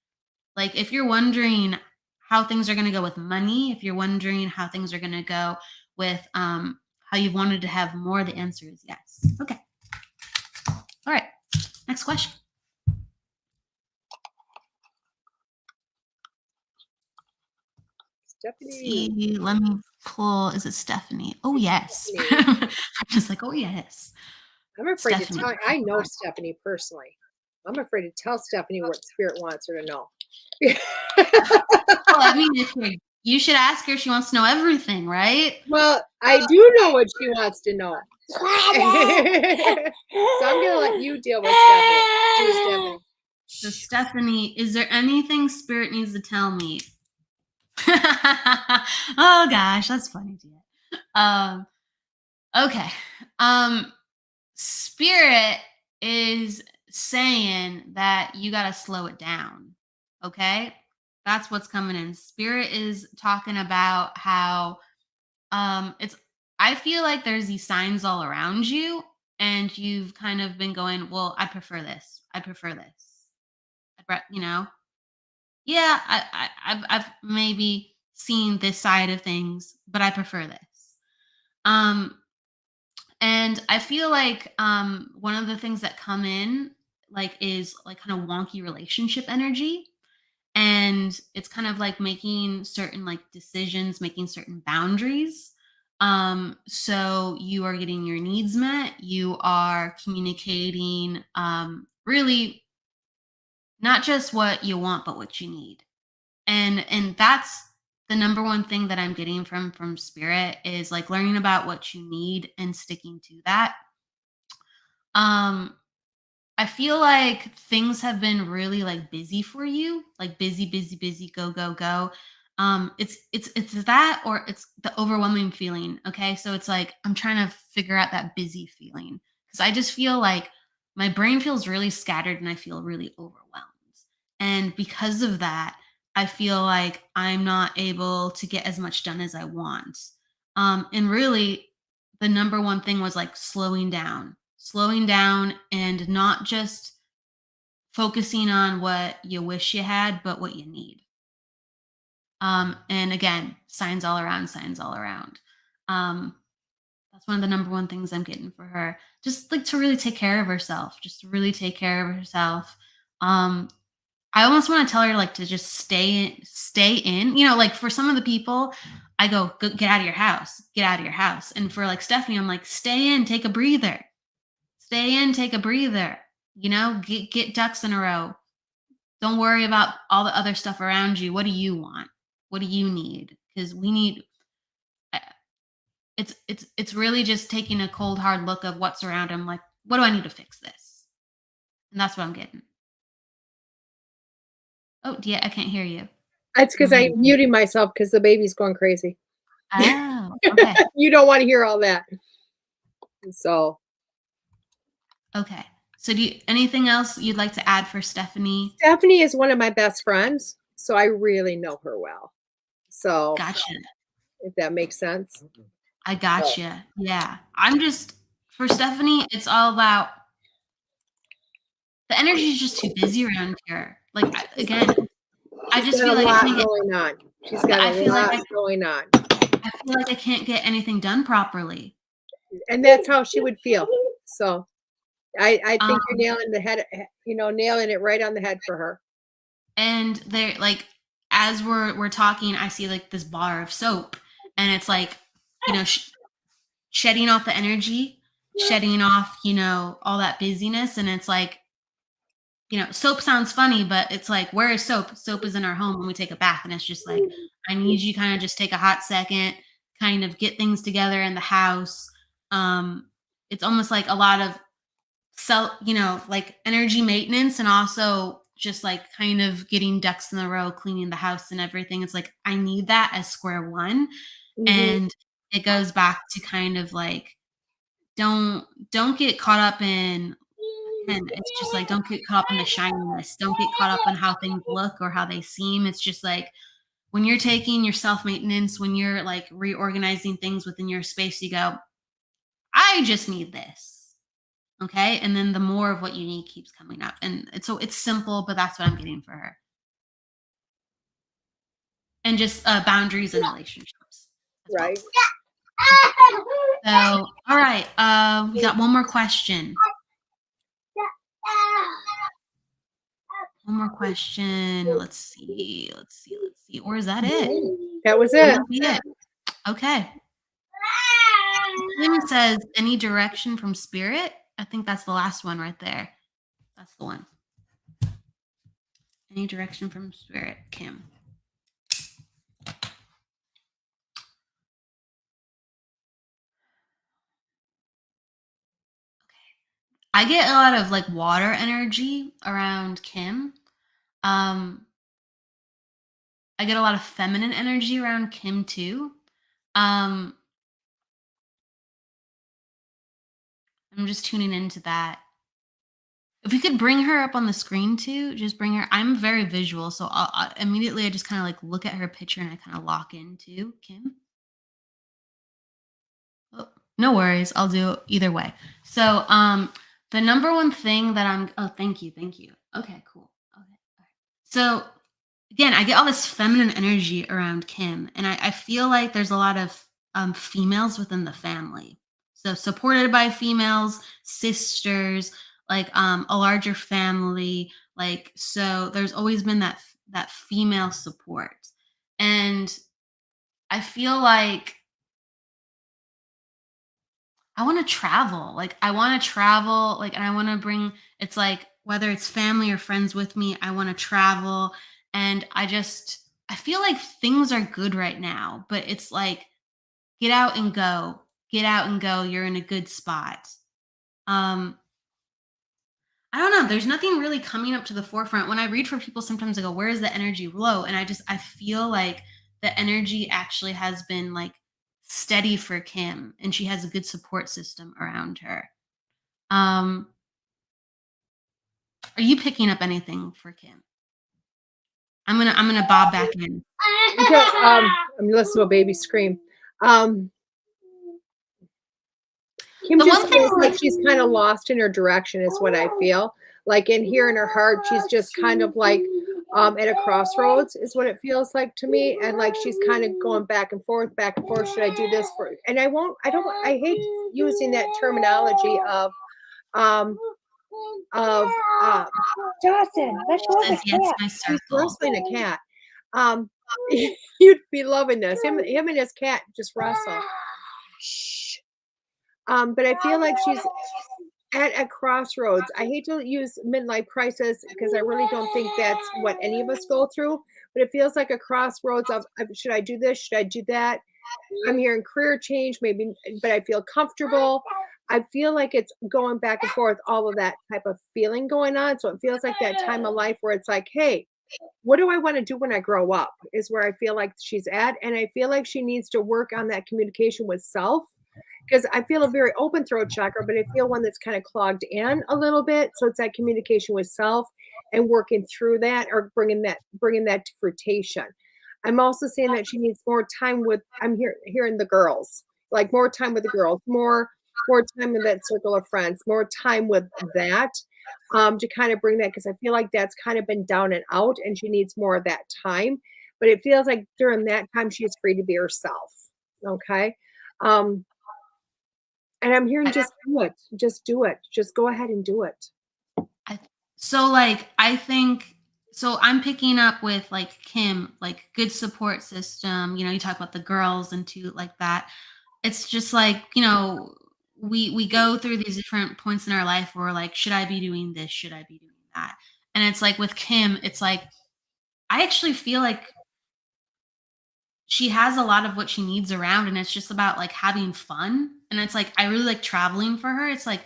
Like, if you're wondering how things are going to go with money, if you're wondering how things are going to go with how you've wanted to have more, the answer is yes. Okay. All right. Next question. Stephanie. See, let me pull. Is it Stephanie? Oh, yes. I'm just like, oh, yes. I'm afraid Stephanie. to tell. I know Stephanie personally. I'm afraid to tell Stephanie what Spirit wants her to know. Well, I mean, you should ask her if she wants to know everything, right? Well, I do know what she wants to know. So I'm going to let you deal with Stephanie. So, Stephanie, is there anything Spirit needs to tell me? Oh gosh, that's funny, DeEtte. Okay. Spirit is saying that you got to slow it down. Okay? That's what's coming in. Spirit is talking about how it's I feel like there's these signs all around you and you've kind of been going, "Well, I prefer this. I prefer this." You know? Yeah, I've maybe seen this side of things, but I prefer this. Um, and I feel like one of the things that come in like is like kind of wonky relationship energy, and it's kind of like making certain like decisions, making certain boundaries. So you are getting your needs met, you are communicating really not just what you want, but what you need. And that's the number one thing that I'm getting from Spirit is like learning about what you need and sticking to that. um I feel like things have been really like busy for you, like busy, busy, busy, go, go, go. It's that or it's the overwhelming feeling. Okay. So it's like I'm trying to figure out that busy feeling. Because I just feel like my brain feels really scattered and I feel really overwhelmed. And because of that, I feel like I'm not able to get as much done as I want. And really the number one thing was like slowing down and not just focusing on what you wish you had, but what you need. And again, signs all around, signs all around. Um, that's one of the number one things I'm getting for her. Just like to really take care of herself, just to really take care of herself. Um, I almost want to tell her like to just stay in. You know, like for some of the people, I go, get out of your house, get out of your house. And for like Stephanie, I'm like, stay in, take a breather. Stay in, take a breather. You know, get ducks in a row. Don't worry about all the other stuff around you. What do you want? What do you need? Because we need. uh, it's really just taking a cold hard look of what's around him. Like, what do I need to fix this? And that's what I'm getting. Oh, yeah, I can't hear you. That's because I'm muting myself because the baby's going crazy. Oh, okay. You don't want to hear all that. So. Okay. So anything else you'd like to add for Stephanie? Stephanie is one of my best friends, so I really know her well. So Gotcha. if that makes sense. I gotcha. Yeah. I'm just for Stephanie, it's all about the energy is just too busy around here. Like again, I She's just got feel a like I lot can't get going on. She's got I a feel like lot going on. I feel like I can't get anything done properly. And that's how she would feel. So I Um, think you're nailing the head, nailing it right on the head for her. and they're like as we're talking, I see like this bar of soap, and it's like, shedding off the energy, shedding off, all that busyness, and it's like, soap sounds funny, but it's like, where is soap? Soap is in our home when we take a bath, and it's just like, I need you kind of just take a hot second, kind of get things together in the house. It's almost like a lot of like energy maintenance, and also just like kind of getting ducks in a row, cleaning the house and everything. It's like, I need that as square one. Mhm. And it goes back to kind of like, don't get caught up in, and it's just like, don't get caught up in the shininess. Don't get caught up in how things look or how they seem. It's just like when you're taking your self maintenance, when you're like reorganizing things within your space, you go, I just need this. Okay. And then the more of what you need keeps coming up. And it's simple, but that's what I'm getting for her. And just boundaries and relationships as well. Right. So, all right. We got one more question. One more question. Let's see. Or is that it? That was That it. might be it. Okay. Kim says, any direction from spirit? I think that's the last one right there. That's the one. Any direction from spirit, Kim. I get a lot of like water energy around Kim. I get a lot of feminine energy around Kim too. I'm just tuning into that. If you could bring her up on the screen too, just bring her. I'm very visual, so immediately I just kind of like look at her picture and I kind of lock into Kim. Oh, no worries, I'll do either way. So, the number one thing that thank you. Okay, cool. Okay, all right. So again, I get all this feminine energy around Kim, and I feel like there's a lot of females within the family. So supported by females, sisters, like a larger family, like so. There's always been that female support, and I feel like I want to travel. Like I want to travel, like, and I want to bring. It's like whether it's family or friends with me, I want to travel, and I feel like things are good right now, but it's like get out and go, get out and go. You're in a good spot. Um, I don't know. There's nothing really coming up to the forefront. When I read for people, sometimes I go, "Where is the energy low?" And I feel like the energy actually has been like steady for Kim, and she has a good support system around her. Um, are you picking up anything for Kim? I'm gonna bob back in. Okay, I'm listening to a baby scream. Kim The just one thing, feels like like, she's kind of lost in her direction, is what I feel. Like in here in her heart, she's just kind of like at a crossroads, is what it feels like to me. And like she's kind of going back and forth, back and forth. Should I do this for? And I hate using that terminology um of Dawson. Let's show says the yes, cat. my He's circle. wrestling a cat. Um, you'd be loving this. Him and his cat just wrestle. Shh. But I feel like she's at a crossroads. I hate to use midlife crisis because I really don't think that's what any of us go through, but it feels like a crossroads of should I do this? Should I do that? I'm hearing career change, maybe, but I feel comfortable. I feel like it's going back and forth, all of that type of feeling going on. So it feels like that time of life where it's like, hey, what do I want to do when I grow up? Is where I feel like she's at. And I feel like she needs to work on that communication with self because I feel a very open throat chakra, but I feel one that's kind of clogged in a little bit. So it's that communication with self and working through that, or bringing that to fruition. I'm also saying that she needs more time with, I'm hearing the girls, like more time with the girls, more time with that circle of friends, more time with that, to kind of bring that, because I feel like that's kind of been down and out, and she needs more of that time. But it feels like during that time she is free to be herself. Okay. Um, and I'm hearing just do it. Just do it. Just go ahead and do it. So like I think so I'm picking up with like Kim, like good support system. You talk about the girls and too like that. It's just like, we go through these different points in our life where we're like, should I be doing this? Should I be doing that? And it's like with Kim, it's like I actually feel like she has a lot of what she needs around, and it's just about like having fun. And it's like I really like traveling for her. It's like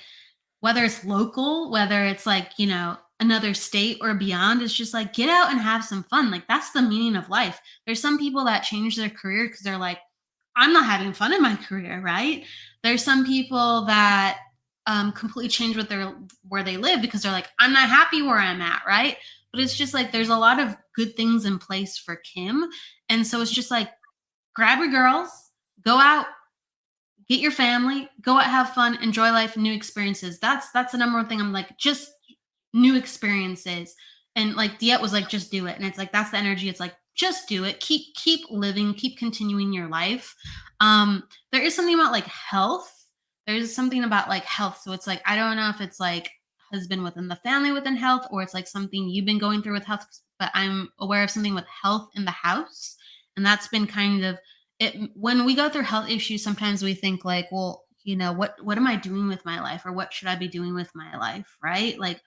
whether it's local, whether it's like, another state or beyond, it's just like get out and have some fun. Like that's the meaning of life. There's some people that change their career because they're like, I'm not having fun in my career, right? There's some people that completely change where they live because they're like, I'm not happy where I'm at, right? But it's just like there's a lot of good things in place for Kim. And so it's just like grab your girls, go out, get your family, go out, have fun, enjoy life, new experiences. That's the number one thing. I'm like, just new experiences. And like DeEtte was like, just do it. And it's like that's the energy. It's like, just do it. Keep living, keep continuing your life. There is something about like health. There's something about like health. So it's like, I don't know if it's like has been within the family within health, or it's like something you've been going through with health, but I'm aware of something with health in the house. And that's been kind of it. When we go through health issues, sometimes we think like, well, what am I doing with my life, or what should I be doing with my life, right? Like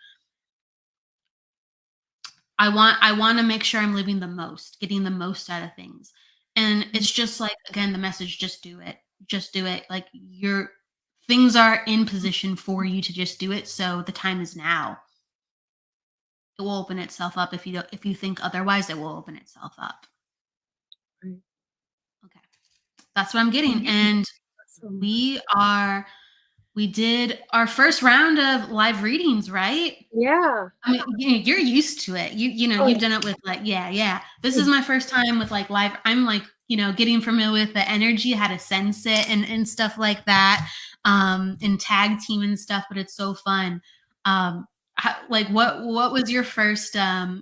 I want to make sure I'm living the most, getting the most out of things. And it's just like again the message, just do it. Just do it. Like your things are in position for you to just do it. So the time is now. It will open itself up. If you think otherwise, it will open itself up. Right. Okay. That's what I'm getting. And Awesome. we did our first round of live readings, right? Yeah. I mean, you're used to it. You've done it with like, yeah. This is my first time with like live. I'm like, getting familiar with the energy, how to sense it and stuff like that, and tag team and stuff. But it's so fun. Like, what was your first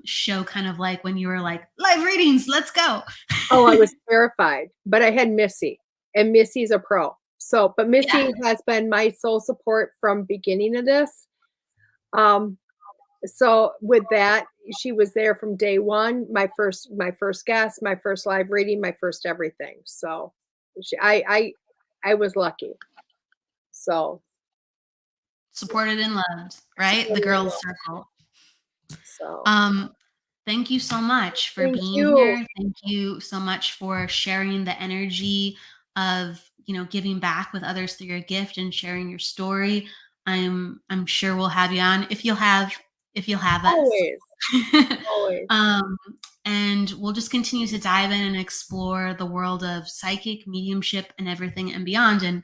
show kind of like when you were like live readings? Let's go. Oh, I was terrified, but I had Missy, and Missy's a pro. So, but Missy Yeah. has been my sole support from beginning of this. So with that, she was there from day one. My first guest, my first live reading, my first everything. So, I was lucky. So, Supported and loved, right? The girls circle. so Thank you so much for thank being you. here. Thank you so much for sharing the energy of, giving back with others through your gift and sharing your story. I'm sure we'll have you on if you'll have us. Always, always. um, and we'll just continue to dive in and explore the world of psychic mediumship and everything and beyond. And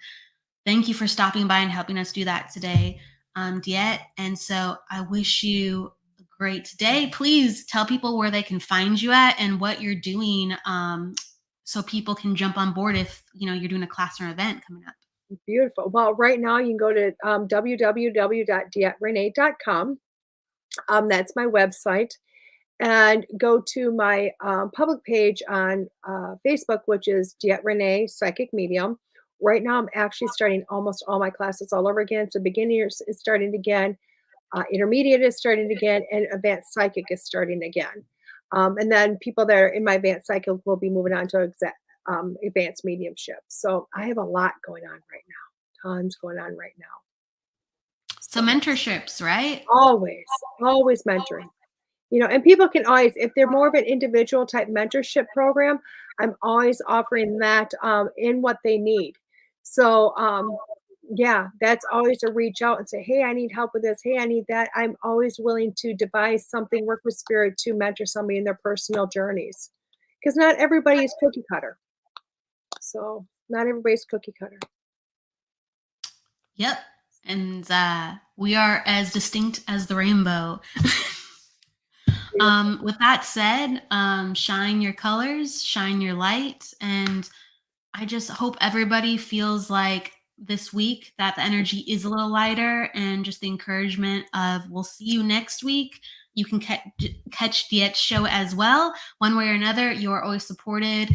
thank you for stopping by and helping us do that today, DeEtte. And so I wish you a great day. Please tell people where they can find you at and what you're doing, so people can jump on board if you're doing a class or event coming up. Beautiful. Well, right now you can go to www.deetteranae.com. That's my website. And go to my public page on Facebook, which is DeEtte Ranae, Psychic Medium. Right now, I'm actually starting almost all my classes all over again. So beginners is starting again, intermediate is starting again, and advanced psychic is starting again. And then people that are in my advanced psychic will be moving on to advanced mediumship. So I have a lot going on right now, tons going on right now. So mentorships, right? Always mentoring. And people can always, if they're more of an individual type mentorship program, I'm always offering that in what they need. So, yeah, that's always a reach out and say, hey, I need help with this. Hey, I need that. I'm always willing to devise something, work with spirit to mentor somebody in their personal journeys. Because not everybody is cookie cutter. So, not everybody's cookie cutter. Yep. And we are as distinct as the rainbow. With that said, shine your colors, shine your light, and I just hope everybody feels like this week that the energy is a little lighter, and just the encouragement of we'll see you next week. You can catch DeEtte's show as well. One way or another, you are always supported,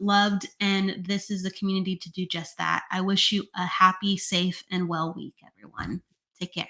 loved, and this is the community to do just that. I wish you a happy, safe, and well week, everyone. Take care.